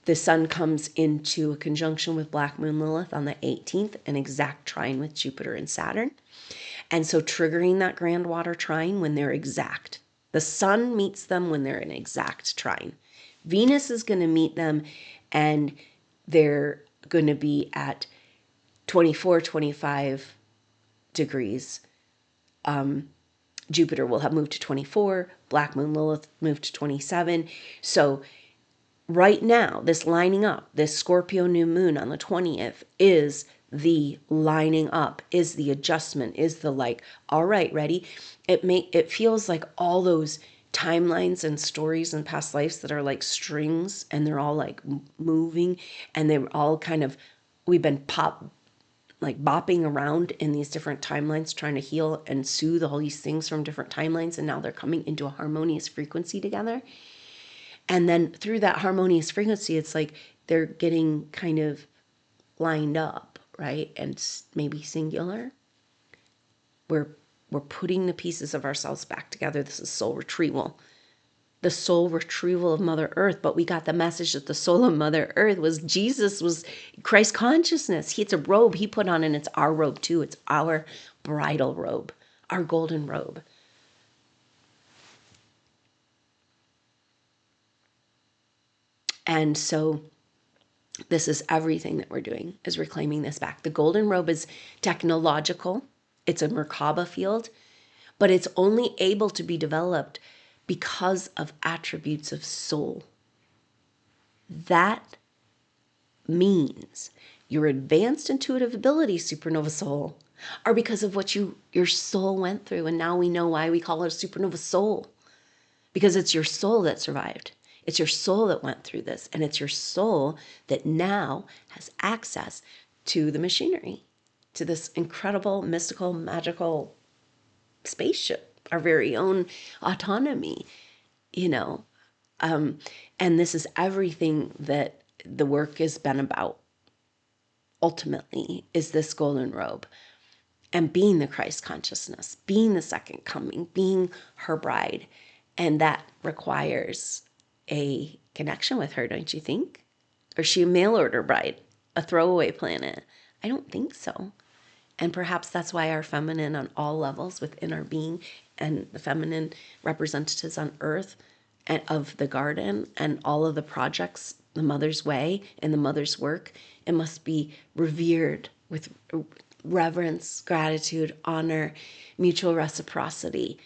the sun comes into a conjunction with Black Moon Lilith on the 18th, an exact trine with Jupiter and Saturn. And so triggering that grand water trine when they're exact. The sun meets them when they're in exact trine. Venus is going to meet them and they're going to be at 24, 25 degrees. Jupiter will have moved to 24, Black Moon Lilith moved to 27. So right now, this lining up, this Scorpio new moon on the 20th is the lining up, is the adjustment, is the like, all right, ready? It feels like all those timelines and stories and past lives that are like strings, and they're all like moving, and they're all kind of, we've been bopping around in these different timelines trying to heal and soothe all these things from different timelines, and now they're coming into a harmonious frequency together. And then through that harmonious frequency, it's like they're getting kind of lined up, right? And maybe singular. We're putting the pieces of ourselves back together. This is soul retrieval. The soul retrieval of Mother Earth. But we got the message that the soul of Mother Earth was Jesus, was Christ consciousness. It's a robe he put on, and it's our robe too. It's our bridal robe, our golden robe. And so this is everything that we're doing, is reclaiming this back. The golden robe is technological. It's a Merkaba field, but it's only able to be developed because of attributes of soul. That means your advanced intuitive ability, supernova soul, are because of what your soul went through. And now we know why we call it a supernova soul, because it's your soul that survived. It's your soul that went through this, and it's your soul that now has access to the machinery, to this incredible, mystical, magical spaceship, our very own autonomy, and this is everything that the work has been about. Ultimately, is this golden robe and being the Christ consciousness, being the second coming, being her bride. And that requires a connection with her, don't you think? Or is she a mail order bride, a throwaway planet? I don't think so. And perhaps that's why our feminine on all levels within our being, and the feminine representatives on earth and of the garden and all of the projects, the mother's way and the mother's work, it must be revered with reverence, gratitude, honor, mutual reciprocity.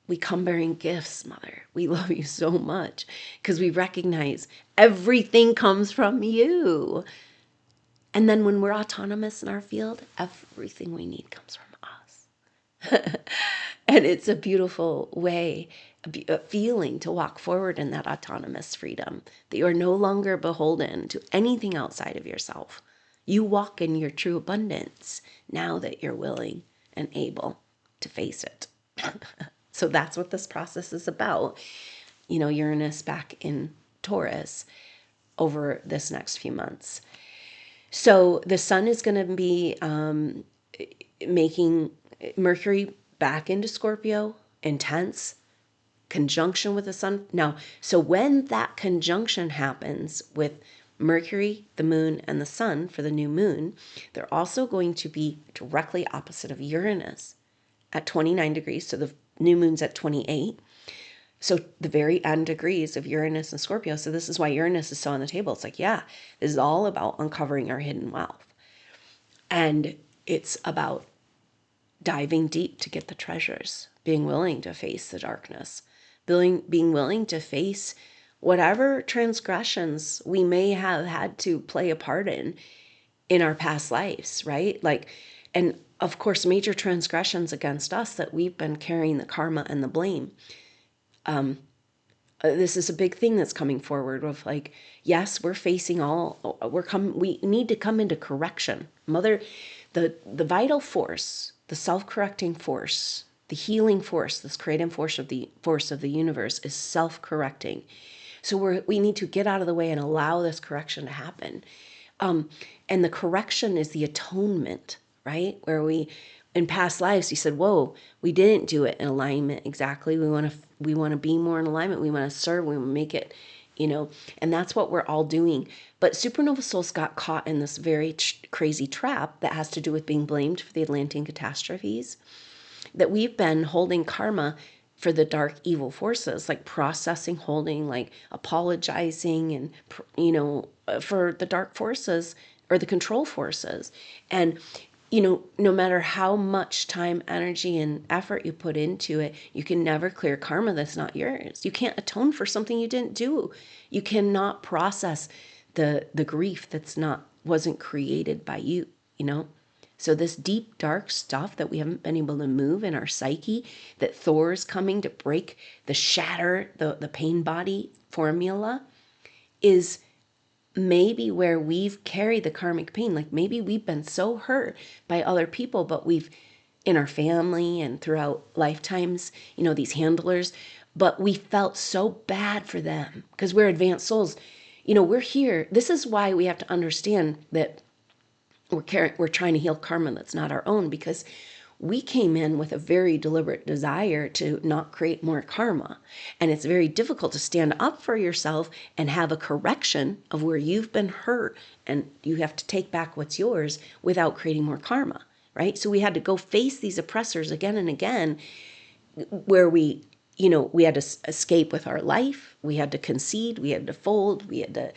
We come bearing gifts, Mother. We love you so much because we recognize everything comes from you. And then when we're autonomous in our field, everything we need comes from us. And it's a beautiful way, a feeling to walk forward in that autonomous freedom, that you are no longer beholden to anything outside of yourself. You walk in your true abundance now that you're willing and able to face it. So that's what this process is about. Uranus back in Taurus over this next few months. So the sun is going to be making Mercury back into Scorpio, intense, conjunction with the sun. Now, so when that conjunction happens with Mercury, the moon, and the sun for the new moon, they're also going to be directly opposite of Uranus at 29 degrees. So the new moon's at 28. So the very end degrees of Uranus and Scorpio. So this is why Uranus is so on the table. It's like, yeah, this is all about uncovering our hidden wealth. And it's about diving deep to get the treasures, being willing to face the darkness, being willing to face whatever transgressions we may have had to play a part in our past lives, right? Like, and of course, major transgressions against us that we've been carrying the karma and the blame. This is a big thing that's coming forward of like, yes, we're facing we need to come into correction. The vital force, the self-correcting force, the healing force, this creative force of the universe is self-correcting. So we need to get out of the way and allow this correction to happen. And the correction is the atonement, right? Where in past lives, you said, whoa, we didn't do it in alignment exactly. We want to be more in alignment. We want to serve. We want to make it, and that's what we're all doing. But supernova souls got caught in this very crazy trap that has to do with being blamed for the Atlantean catastrophes, that we've been holding karma for the dark evil forces, like processing, holding, like apologizing, and, for the dark forces or the control forces. And no matter how much time, energy, and effort you put into it, you can never clear karma that's not yours. You can't atone for something you didn't do. You cannot process the grief wasn't created by you, So this deep, dark stuff that we haven't been able to move in our psyche, that Thor's coming to break, shatter the pain body formula, is maybe where we've carried the karmic pain. Like maybe we've been so hurt by other people, but we've, in our family and throughout lifetimes, these handlers, but we felt so bad for them because we're advanced souls. We're here. This is why we have to understand that we're trying to heal karma that's not our own, because we came in with a very deliberate desire to not create more karma. And it's very difficult to stand up for yourself and have a correction of where you've been hurt and you have to take back what's yours without creating more karma, right? So we had to go face these oppressors again and again, where we had to escape with our life. We had to concede, we had to fold, we had to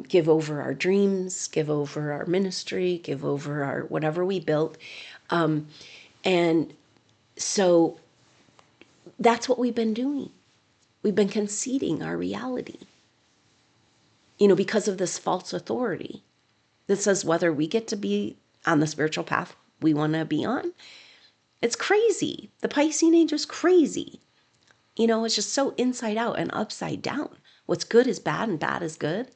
give over our dreams, give over our ministry, give over our whatever we built. And so that's what we've been doing. We've been conceding our reality, because of this false authority that says whether we get to be on the spiritual path we want to be on. It's crazy. The Piscean age is crazy. It's just so inside out and upside down. What's good is bad and bad is good.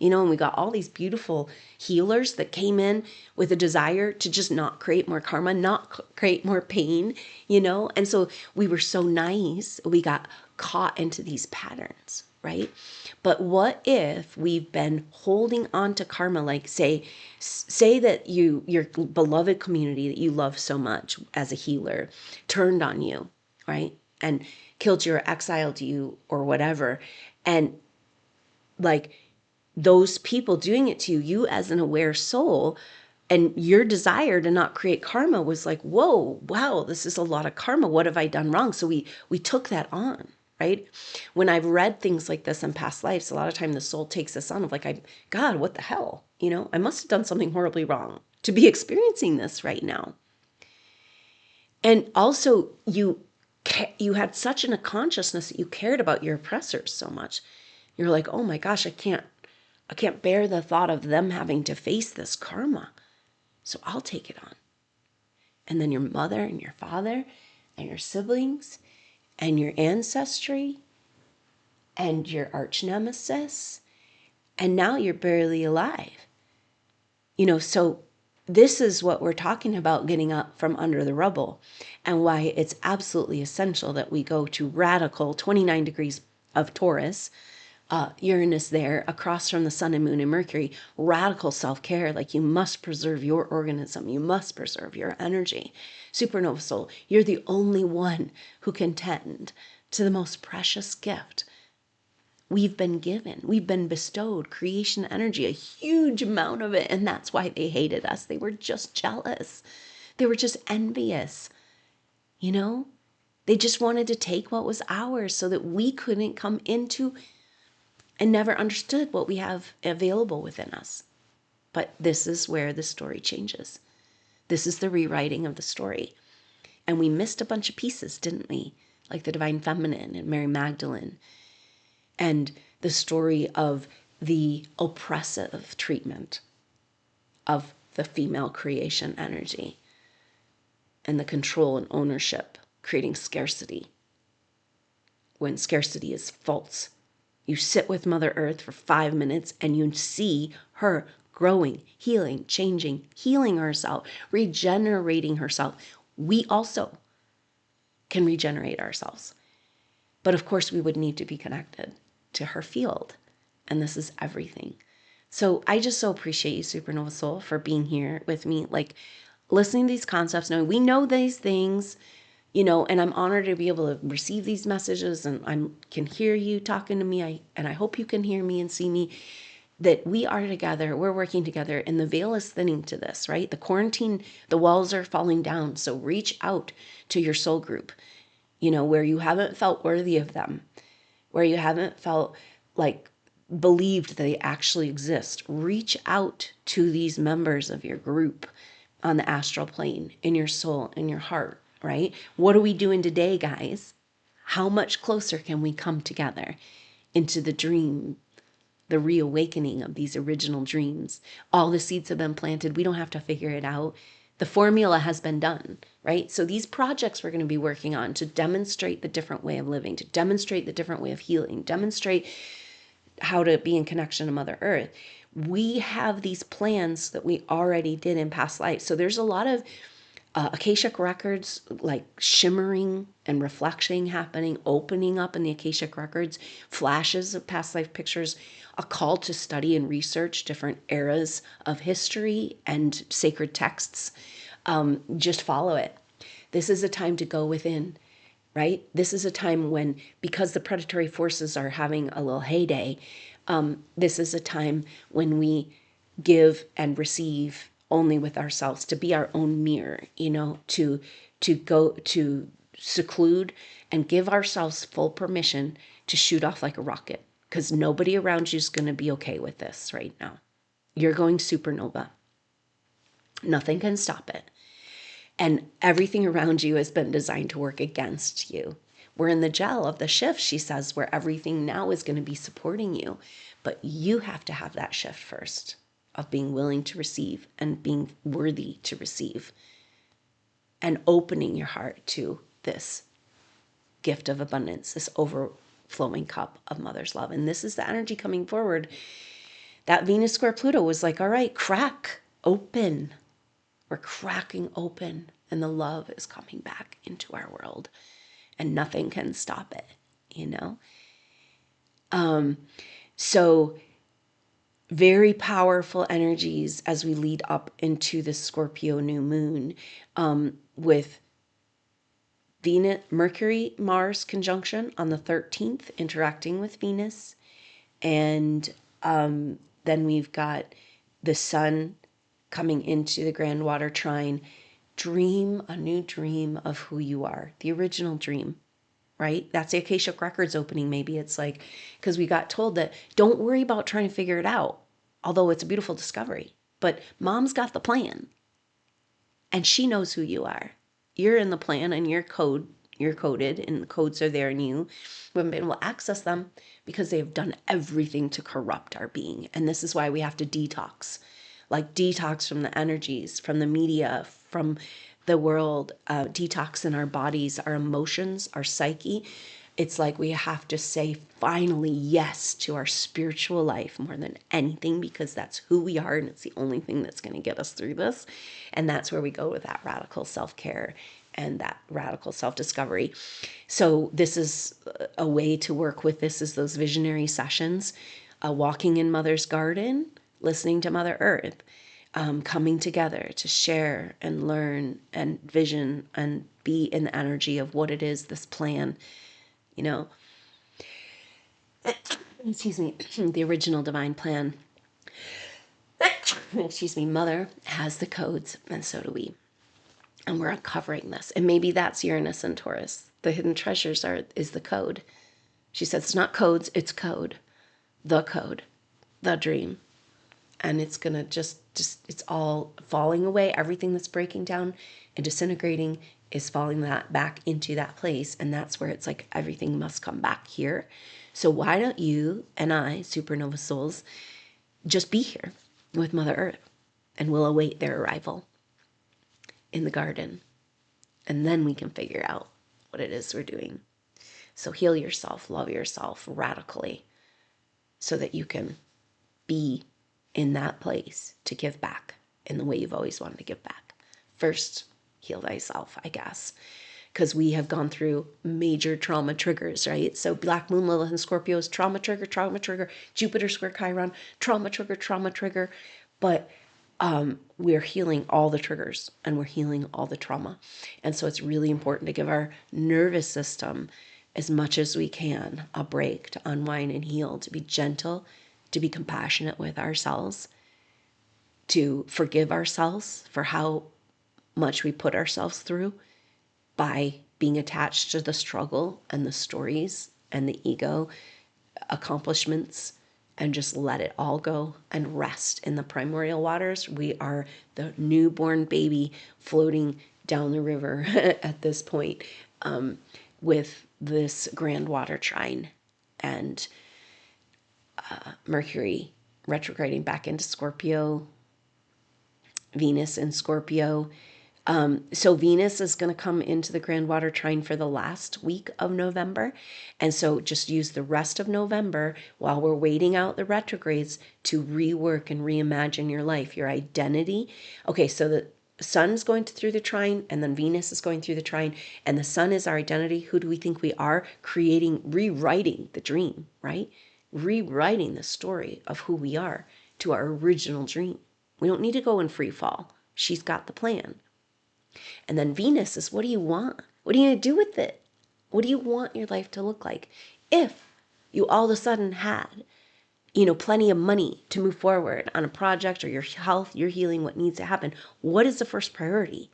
And we got all these beautiful healers that came in with a desire to just not create more karma, not create more pain, And so we were so nice, we got caught into these patterns, right? But what if we've been holding on to karma, like say that your beloved community that you love so much as a healer turned on you, right? And killed you or exiled you or whatever. And like, those people doing it to you as an aware soul, and your desire to not create karma was like, whoa, wow, this is a lot of karma. What have I done wrong? So we took that on, right? When I've read things like this in past lives, a lot of time the soul takes this on of like, God, what the hell? I must have done something horribly wrong to be experiencing this right now. And also you had such a consciousness that you cared about your oppressors so much. You're like, oh my gosh, I can't bear the thought of them having to face this karma. So I'll take it on. And then your mother and your father and your siblings and your ancestry and your arch nemesis. And now you're barely alive. So this is what we're talking about, getting up from under the rubble, and why it's absolutely essential that we go to radical 29 degrees of Taurus, Uranus there across from the sun and moon and Mercury, radical self-care. Like, you must preserve your organism. You must preserve your energy. Supernova soul, you're the only one who can tend to the most precious gift we've been given. We've been bestowed creation energy, a huge amount of it. And that's why they hated us. They were just jealous. They were just envious. You know, they just wanted to take what was ours so that we couldn't come into and never understood what we have available within us. But this is where the story changes. This is the rewriting of the story. And we missed a bunch of pieces, didn't we? Like the Divine Feminine and Mary Magdalene, and the story of the oppressive treatment of the female creation energy, and the control and ownership, creating scarcity, when scarcity is false. You sit with Mother Earth for 5 minutes and you see her growing, healing, changing, healing herself, regenerating herself. We also can regenerate ourselves. But of course, we would need to be connected to her field. And this is everything. So I just so appreciate you, Supernova Soul, for being here with me, like listening to these concepts, knowing we know these things, you know, and I'm honored to be able to receive these messages, and I can hear you talking to me. And I hope you can hear me and see me, that we are together, we're working together, and the veil is thinning to this, right? The quarantine, the walls are falling down. So reach out to your soul group, you know, where you haven't felt worthy of them, where you haven't felt like believed they actually exist. Reach out to these members of your group on the astral plane, in your soul, in your heart, right? What are we doing today, guys? How much closer can we come together into the dream, the reawakening of these original dreams? All the seeds have been planted. We don't have to figure it out. The formula has been done, right? So these projects we're going to be working on to demonstrate the different way of living, to demonstrate the different way of healing, demonstrate how to be in connection to Mother Earth. We have these plans that we already did in past lives. So there's a lot of Akashic records, like shimmering and reflecting happening, opening up in the Akashic records, flashes of past life pictures, a call to study and research different eras of history and sacred texts. Just follow it. This is a time to go within, right? This is a time when, because the predatory forces are having a little heyday, this is a time when we give and receive only with ourselves, to be our own mirror, you know, to go to seclude and give ourselves full permission to shoot off like a rocket, because nobody around you is going to be okay with this right now. You're going supernova. Nothing can stop it. And everything around you has been designed to work against you. We're in the gel of the shift, she says, where everything now is going to be supporting you. But you have to have that shift first, of being willing to receive and being worthy to receive, and opening your heart to this gift of abundance, this overflowing cup of Mother's love. And this is the energy coming forward. That Venus square Pluto was like, all right, crack open. We're cracking open, and the love is coming back into our world, and nothing can stop it, you know? So very powerful energies as we lead up into the Scorpio new moon, with Venus, Mercury, Mars conjunction on the 13th, interacting with Venus. And then we've got the sun coming into the grand water trine. Dream a new dream of who you are, the original dream, right? That's the Akashic Records opening. Maybe it's like, because we got told that don't worry about trying to figure it out, although it's a beautiful discovery. But Mom's got the plan, and she knows who you are. You're in the plan, and you're coded, and the codes are there, and you haven't been able to access them because they have done everything to corrupt our being. And this is why we have to detox, like detox from the energies, from the media, from the world, detox in our bodies, our emotions, our psyche. It's like we have to say finally yes to our spiritual life more than anything, because that's who we are, and it's the only thing that's going to get us through this. And that's where we go with that radical self-care and that radical self-discovery. So this is a way to work with this, is those visionary sessions, walking in Mother's garden, listening to Mother Earth, coming together to share and learn and vision and be in the energy of what it is, this plan, you know, excuse me, the original divine plan. Excuse me, Mother has the codes, and so do we. And we're uncovering this. And maybe that's Uranus and Taurus. The hidden treasures is the code. She says it's not codes, it's code. The code, the dream. And it's going to just it's all falling away. Everything that's breaking down and disintegrating is falling that back into that place. And that's where it's like everything must come back here. So why don't you and I, supernova souls, just be here with Mother Earth, and we'll await their arrival in the garden. And then we can figure out what it is we're doing. So heal yourself, love yourself radically, so that you can be in that place to give back in the way you've always wanted to give back. First, heal thyself, I guess, because we have gone through major trauma triggers, right? So Black Moon Lilith and Scorpio is trauma trigger, Jupiter square Chiron, trauma trigger. But we're healing all the triggers and we're healing all the trauma. And so it's really important to give our nervous system as much as we can a break, to unwind and heal, to be gentle, to be compassionate with ourselves, to forgive ourselves for how much we put ourselves through by being attached to the struggle and the stories and the ego accomplishments, and just let it all go and rest in the primordial waters. We are the newborn baby floating down the river at this point, with this grand water trine and Mercury retrograding back into Scorpio, Venus in Scorpio. So Venus is going to come into the grand water trine for the last week of November. And so just use the rest of November while we're waiting out the retrogrades to rework and reimagine your life, your identity. Okay, so the sun's going through the trine, and then Venus is going through the trine, and the sun is our identity. Who do we think we are? Rewriting the dream, right? Rewriting the story of who we are to our original dream. We don't need to go in free fall. She's got the plan. And then Venus is, what do you want? What are you going to do with it? What do you want your life to look like? If you all of a sudden had, plenty of money to move forward on a project, or your health, your healing, what needs to happen, what is the first priority?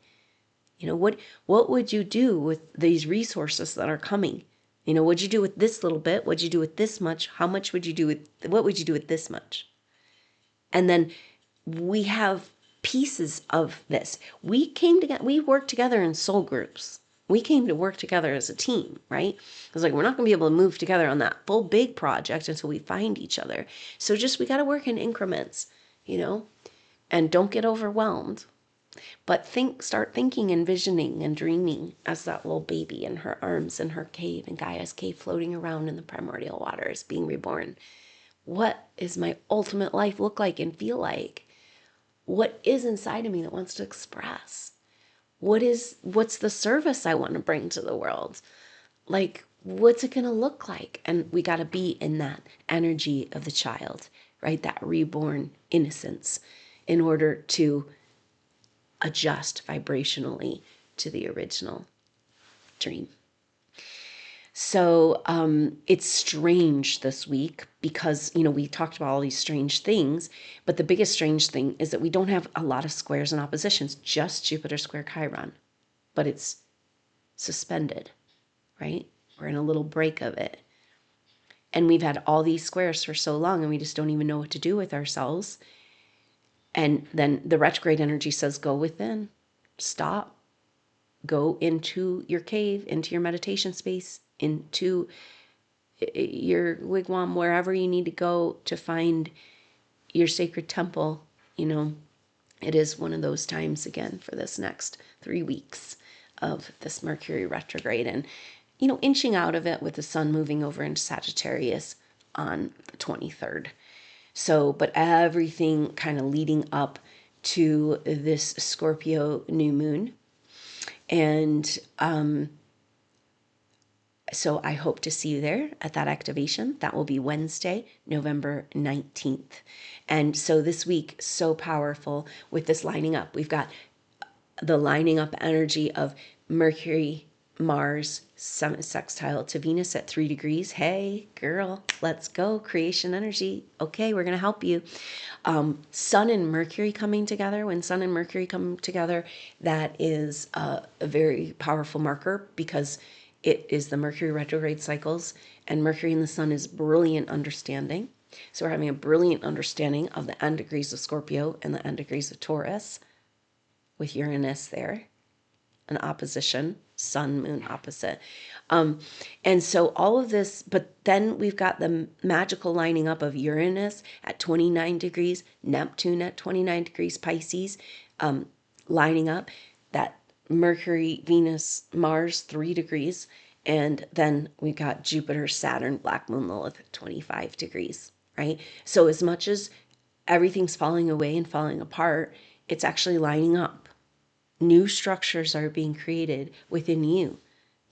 What would you do with these resources that are coming? What'd you do with this little bit? What'd you do with this much? How much would you do with, what would you do with this much? And then we have pieces of this. We worked together in soul groups. We came to work together as a team, right? It's like, we're not going to be able to move together on that full big project until we find each other. So we got to work in increments, and don't get overwhelmed. But start thinking and visioning and dreaming as that little baby in her arms in her cave, in Gaia's cave, floating around in the primordial waters, being reborn. What is my ultimate life look like and feel like? What is inside of me that wants to express? What's the service I want to bring to the world? Like, what's it going to look like? And we got to be in that energy of the child, right? That reborn innocence, in order to adjust vibrationally to the original dream. So it's strange this week because, we talked about all these strange things, but the biggest strange thing is that we don't have a lot of squares and oppositions, just Jupiter square Chiron, but it's suspended, right? We're in a little break of it. And we've had all these squares for so long, and we just don't even know what to do with ourselves. And then the retrograde energy says, go within, stop, go into your cave, into your meditation space, into your wigwam, wherever you need to go to find your sacred temple. It is one of those times again for this next 3 weeks of this Mercury retrograde, and inching out of it with the sun moving over into Sagittarius on the 23rd. So, but everything kind of leading up to this Scorpio new moon And so I hope to see you there at that activation. That will be Wednesday, November 19th. And so this week, so powerful with this lining up. We've got the lining up energy of Mercury, Mars, sextile to Venus at 3 degrees. Hey, girl, let's go. Creation energy. Okay, we're going to help you. Sun and Mercury coming together. When Sun and Mercury come together, that is a very powerful marker because it is the Mercury retrograde cycles, and Mercury and the Sun is brilliant understanding. So we're having a brilliant understanding of the end degrees of Scorpio and the end degrees of Taurus with Uranus there, an opposition, Sun, Moon opposite. And so all of this, but then we've got the magical lining up of Uranus at 29 degrees, Neptune at 29 degrees Pisces, lining up that Mercury, Venus, Mars, 3 degrees. And then we've got Jupiter, Saturn, Black Moon Lilith at 25 degrees, right? So as much as everything's falling away and falling apart, it's actually lining up. New structures are being created within you.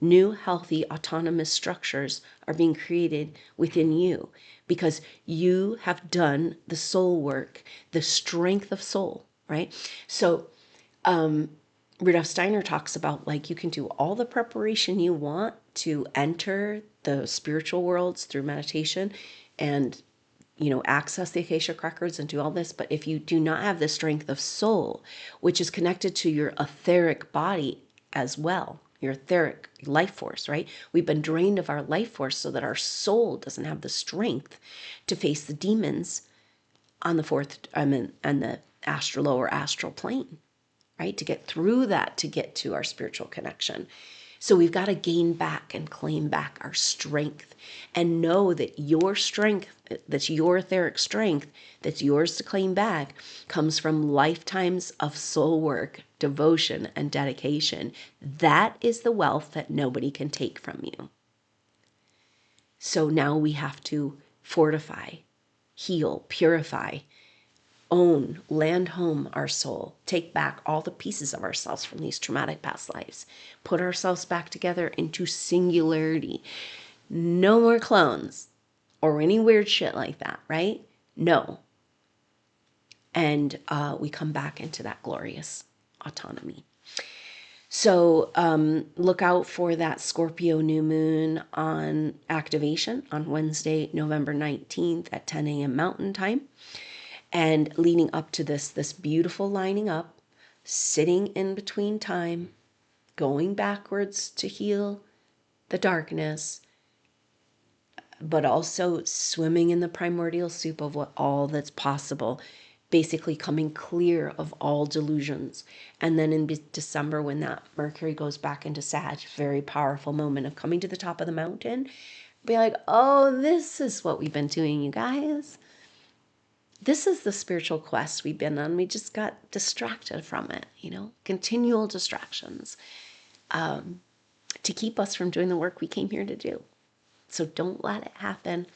New, healthy, autonomous structures are being created within you because you have done the soul work, the strength of soul, right? So, Rudolf Steiner talks about like you can do all the preparation you want to enter the spiritual worlds through meditation and access the Akashic records and do all this. But if you do not have the strength of soul, which is connected to your etheric body as well, your etheric life force, right? We've been drained of our life force so that our soul doesn't have the strength to face the demons on the fourth, and the lower astral plane, right? To get through that, to get to our spiritual connection. So we've got to gain back and claim back our strength and know that your strength, that's your etheric strength, that's yours to claim back, comes from lifetimes of soul work, devotion, and dedication. That is the wealth that nobody can take from you. So now we have to fortify, heal, purify, own, land home our soul, take back all the pieces of ourselves from these traumatic past lives, put ourselves back together into singularity. No more clones or any weird shit like that, right? No. And we come back into that glorious autonomy. So look out for that Scorpio new moon on activation on Wednesday, November 19th at 10 a.m. Mountain Time. And leading up to this beautiful lining up, sitting in between time, going backwards to heal the darkness, but also swimming in the primordial soup of what all that's possible, basically coming clear of all delusions. And then in December, when that Mercury goes back into Sag, very powerful moment of coming to the top of the mountain, be like, oh, this is what we've been doing, you guys. This is the spiritual quest we've been on. We just got distracted from it, continual distractions to keep us from doing the work we came here to do. So don't let it happen.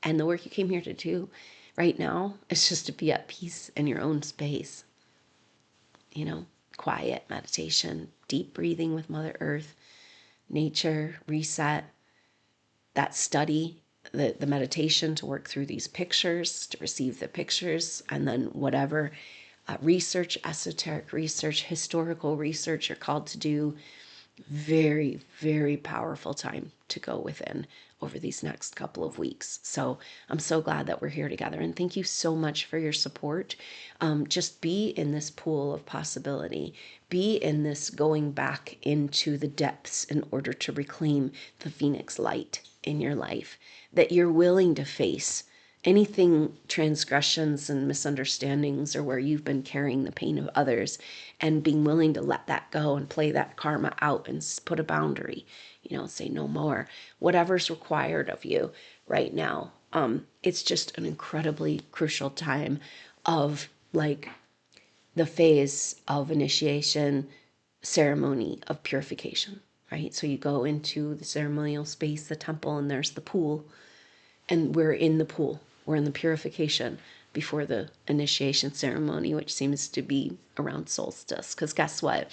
And the work you came here to do right now is just to be at peace in your own space. Quiet meditation, deep breathing with Mother Earth, nature, reset, that study, the meditation to work through these pictures, to receive the pictures, and then whatever research, esoteric research, historical research you're called to do. Very, very powerful time to go within over these next couple of weeks. So I'm so glad that we're here together. And thank you so much for your support. Just be in this pool of possibility. Be in this going back into the depths in order to reclaim the Phoenix light in your life that you're willing to face. Anything transgressions and misunderstandings or where you've been carrying the pain of others and being willing to let that go and play that karma out and put a boundary, say no more, whatever's required of you right now. It's just an incredibly crucial time of like the phase of initiation ceremony of purification, right? So you go into the ceremonial space, the temple, and there's the pool, and we're in the pool. We're in the purification before the initiation ceremony, which seems to be around solstice. Because guess what?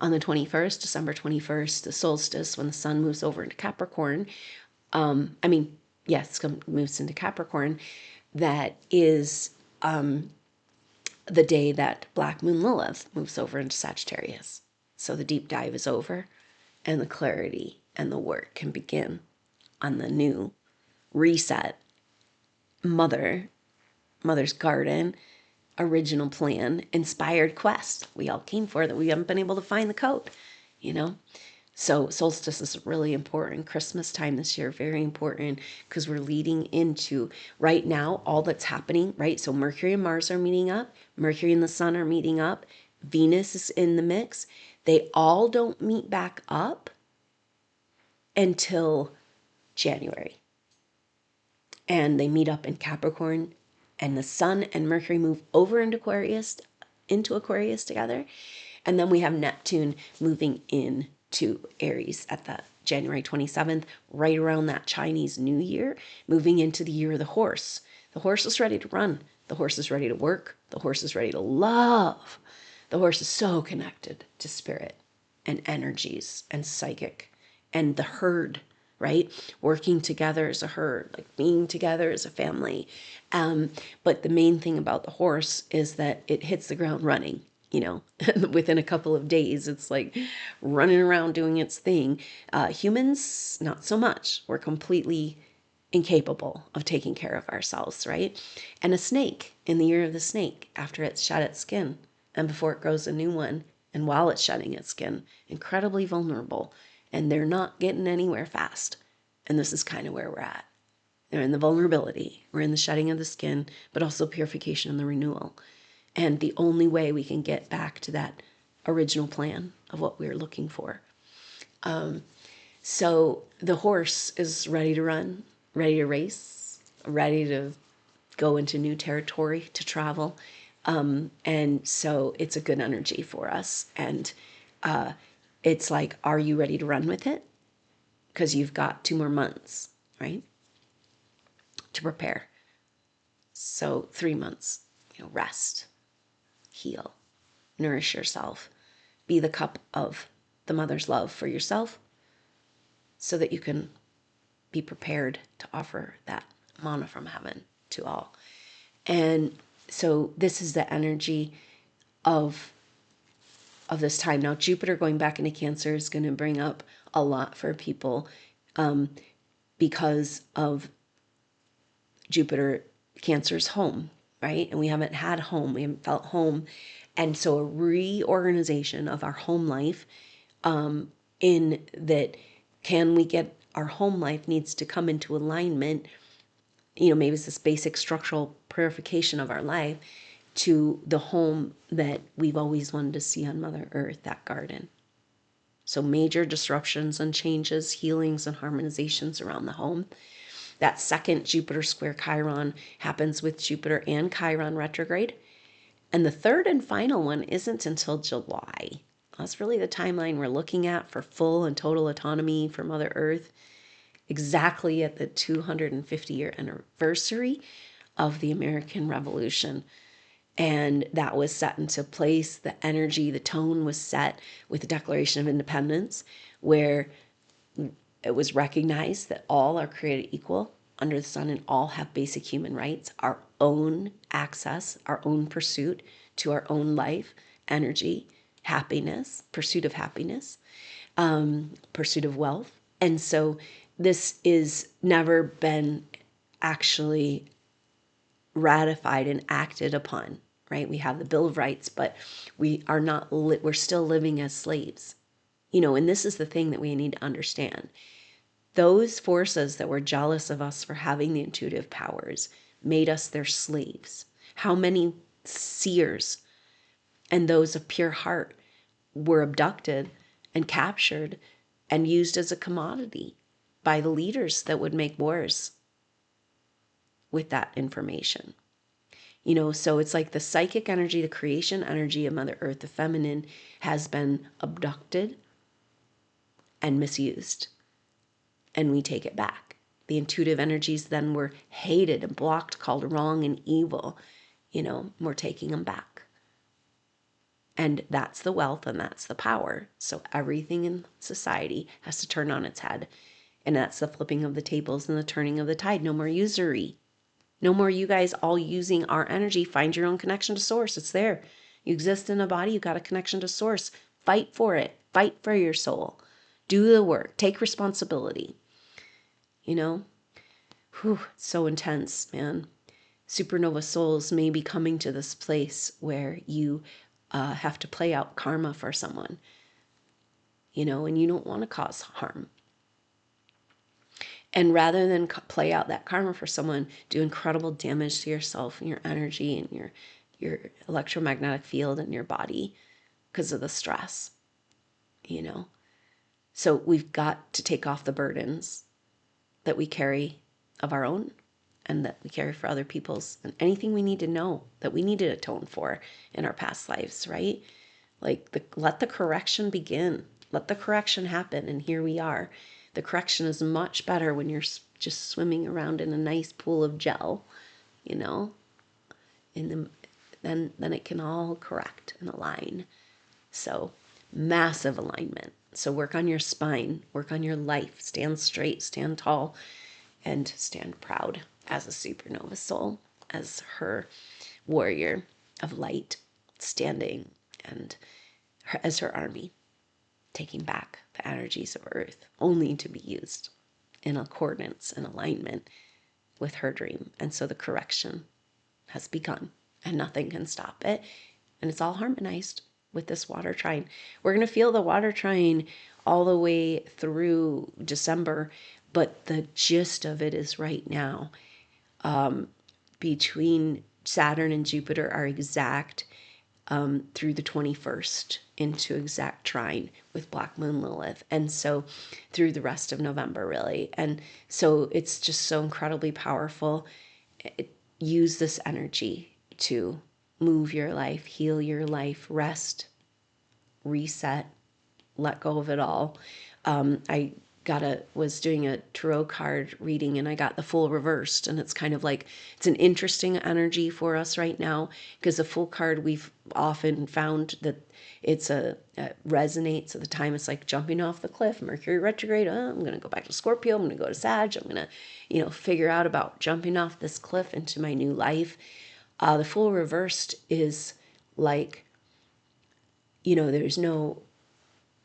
on the 21st, December 21st, the solstice, when the sun moves over into Capricorn. Yes, moves into Capricorn. That is the day that Black Moon Lilith moves over into Sagittarius. So the deep dive is over, and the clarity and the work can begin on the new reset mother's garden original plan inspired quest we all came for, that we haven't been able to find the code, So solstice is really important. Christmas time this year, very important, because we're leading into right now all that's happening, right? So Mercury and Mars are meeting up. Mercury and the Sun are meeting up. Venus is in the mix. They all don't meet back up until January. And they meet up in Capricorn, and the Sun and Mercury move over into Aquarius together. And then we have Neptune moving into Aries at the January 27th, right around that Chinese New Year, moving into the year of the horse. The horse is ready to run. The horse is ready to work. The horse is ready to love. The horse is so connected to spirit and energies and psychic and the herd, right? Working together as a herd, like being together as a family. But the main thing about the horse is that it hits the ground running. Within a couple of days, it's like running around doing its thing. Humans, not so much. We're completely incapable of taking care of ourselves, right? And a snake, in the year of the snake, after it's shed its skin and before it grows a new one, and while it's shedding its skin, incredibly vulnerable, and they're not getting anywhere fast. And this is kind of where we're at. They're in the vulnerability. We're in the shedding of the skin, but also purification and the renewal. And the only way we can get back to that original plan of what we were looking for. So the horse is ready to run, ready to race, ready to go into new territory, to travel. And so it's a good energy for us. And it's like, are you ready to run with it? Because you've got 2 more months, right, to prepare. So 3 months, rest, heal, nourish yourself, be the cup of the mother's love for yourself, so that you can be prepared to offer that manna from heaven to all. And so this is the energy of this time. Now, Jupiter going back into Cancer is going to bring up a lot for people because of Jupiter, Cancer's home, right? And we haven't had home. We haven't felt home. And so a reorganization of our home life in that, can we get our home life needs to come into alignment, maybe it's this basic structural purification of our life to the home that we've always wanted to see on Mother Earth, that garden. So major disruptions and changes, healings and harmonizations around the home. That second Jupiter square Chiron happens with Jupiter and Chiron retrograde. And the third and final one isn't until July. That's really the timeline we're looking at for full and total autonomy for Mother Earth, exactly at the 250-year anniversary of the American Revolution. And that was set into place. The energy, the tone was set with the Declaration of Independence, where it was recognized that all are created equal under the sun and all have basic human rights, our own access, our own pursuit to our own life, energy, happiness, pursuit of happiness, pursuit of wealth. And so this is never been actually ratified and acted upon, right? We have the Bill of Rights, but we are not, we're still living as slaves, and this is the thing that we need to understand. Those forces that were jealous of us for having the intuitive powers made us their slaves. How many seers and those of pure heart were abducted and captured and used as a commodity by the leaders that would make wars with that information? So it's like the psychic energy, the creation energy of Mother Earth, the feminine, has been abducted and misused. And we take it back. The intuitive energies then were hated and blocked, called wrong and evil. We're taking them back. And that's the wealth and that's the power. So everything in society has to turn on its head. And that's the flipping of the tables and the turning of the tide. No more usury. No more you guys all using our energy. Find your own connection to source. It's there. You exist in a body. You got a connection to source. Fight for it. Fight for your soul. Do the work. Take responsibility. You know? Whew, it's so intense, man. Supernova souls may be coming to this place where you have to play out karma for someone, you know, and you don't want to cause harm. And rather than play out that karma for someone, do incredible damage to yourself and your energy and your electromagnetic field and your body because of the stress, you know. So we've got to take off the burdens that we carry of our own and that we carry for other people's, and anything we need to know that we need to atone for in our past lives, right? Like let the correction begin. Let the correction happen, and here we are. The correction is much better when you're just swimming around in a nice pool of gel, you know, then it can all correct and align. So massive alignment. So work on your spine, work on your life, stand straight, stand tall, and stand proud as a supernova soul, as her warrior of light, standing and as her army, taking back the energies of Earth, only to be used in accordance and alignment with her dream. And so the correction has begun, and nothing can stop it. And it's all harmonized with this water trine. We're going to feel the water trine all the way through December, but the gist of it is right now. Between Saturn and Jupiter are exact through the 21st into exact trine with Black Moon Lilith. And so through the rest of November, really. And so it's just so incredibly powerful. Use this energy to move your life, heal your life, rest, reset, let go of it all. I was doing a tarot card reading and I got the Fool reversed, and it's kind of like, it's an interesting energy for us right now because the Fool card, we've often found that it resonates at the time. It's like jumping off the cliff, Mercury retrograde. Oh, I'm going to go back to Scorpio. I'm going to go to Sag. I'm going to, figure out about jumping off this cliff into my new life. The Fool reversed is like, there's no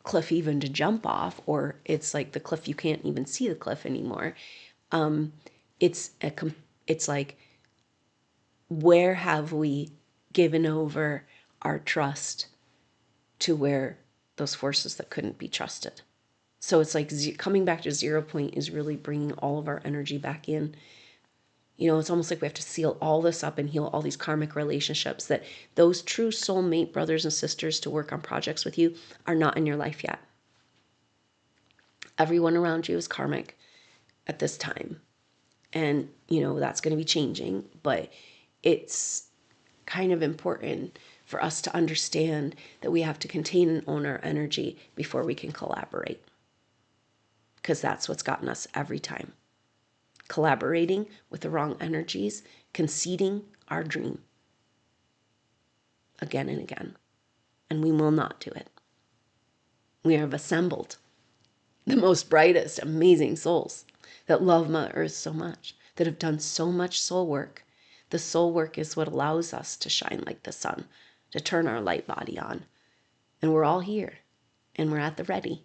cliff even to jump off, or it's like the cliff, you can't even see the cliff anymore. It's like, where have we given over our trust to where those forces that couldn't be trusted? So it's like coming back to 0 point is really bringing all of our energy back in. It's almost like we have to seal all this up and heal all these karmic relationships, that those true soulmate brothers and sisters to work on projects with you are not in your life yet. Everyone around you is karmic at this time. And, that's going to be changing, but it's kind of important for us to understand that we have to contain and own our energy before we can collaborate. Because that's what's gotten us every time. Collaborating with the wrong energies, conceding our dream again and again. And we will not do it. We have assembled the most brightest, amazing souls that love Mother Earth so much, that have done so much soul work. The soul work is what allows us to shine like the sun, to turn our light body on. And we're all here, and we're at the ready.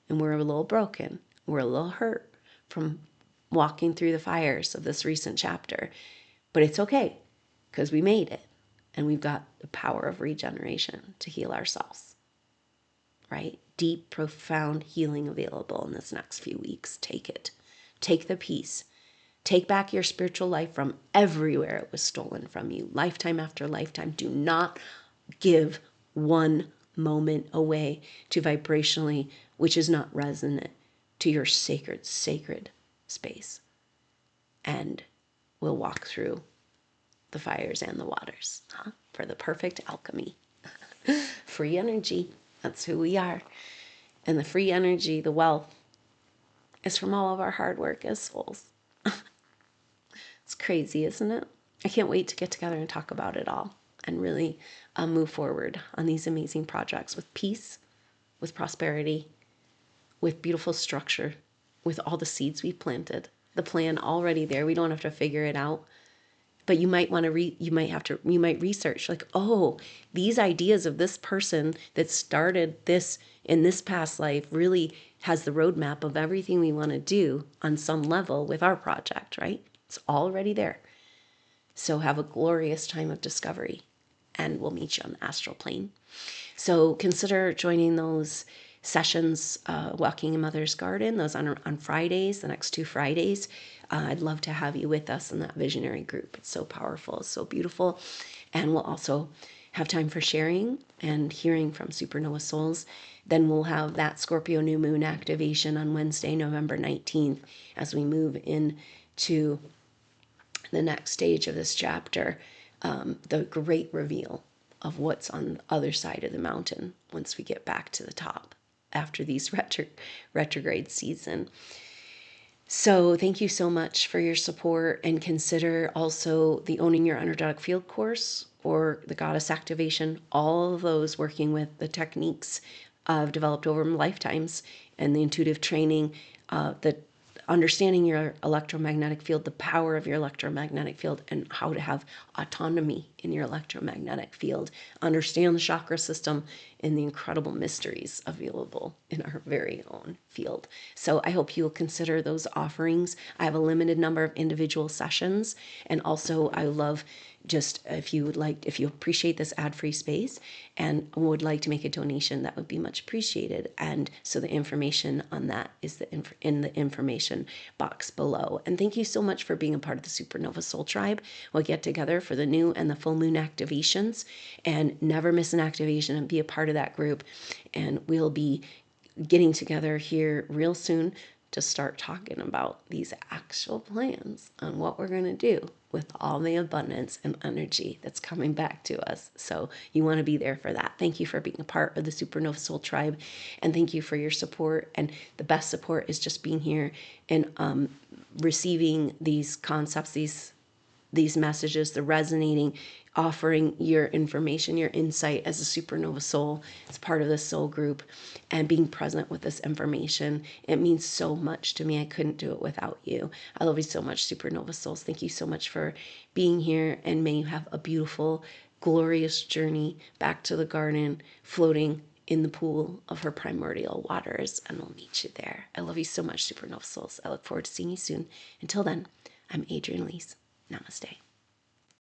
And we're a little broken. We're a little hurt from walking through the fires of this recent chapter. But it's okay, because we made it. And we've got the power of regeneration to heal ourselves. Right? Deep, profound healing available in this next few weeks. Take it. Take the peace. Take back your spiritual life from everywhere it was stolen from you. Lifetime after lifetime. Do not give one moment away to vibrationally, which is not resonant to your sacred space. And we'll walk through the fires and the waters for the perfect alchemy. Free energy. That's who we are. And the free energy, the wealth, is from all of our hard work as souls. It's crazy, isn't it? I can't wait to get together and talk about it all and really move forward on these amazing projects with peace, with prosperity, with beautiful structure, with all the seeds we planted, the plan already there. We don't have to figure it out. But you might want to you might research like, oh, these ideas of this person that started this in this past life really has the roadmap of everything we want to do on some level with our project, right? It's already there. So have a glorious time of discovery, and we'll meet you on the astral plane. So consider joining those sessions, Walking in Mother's Garden, those on Fridays, the next 2 Fridays. I'd love to have you with us in that visionary group. It's so powerful, it's so beautiful. And we'll also have time for sharing and hearing from Supernova Souls. Then we'll have that Scorpio new moon activation on Wednesday, November 19th, as we move into the next stage of this chapter, the great reveal of what's on the other side of the mountain once we get back to the top after these retrograde season. So thank you so much for your support, and consider also the Owning Your Energetic Field course or the Goddess Activation, all of those working with the techniques I've developed over lifetimes and the intuitive training, the understanding your electromagnetic field, the power of your electromagnetic field, and how to have autonomy in your electromagnetic field, understand the chakra system and the incredible mysteries available in our very own field. So I hope you will consider those offerings. I have a limited number of individual sessions, and also I love just if you appreciate this ad-free space and would like to make a donation, that would be much appreciated. And so the information on that is in the information box below. And thank you so much for being a part of the Supernova Soul Tribe. We'll get together for the new and the full moon activations, and never miss an activation and be a part of that group. And we'll be getting together here real soon to start talking about these actual plans on what we're going to do with all the abundance and energy that's coming back to us. So you want to be there for that. Thank you for being a part of the Supernova Soul Tribe, and thank you for your support. And the best support is just being here and receiving these concepts, these messages, the resonating, offering your information, your insight as a supernova soul, as part of this soul group, and being present with this information. It means so much to me. I couldn't do it without you. I love you so much, supernova souls. Thank you so much for being here, and may you have a beautiful, glorious journey back to the garden, floating in the pool of her primordial waters, and we'll meet you there. I love you so much, supernova souls. I look forward to seeing you soon. Until then, I'm Adrienne Lees. Namaste.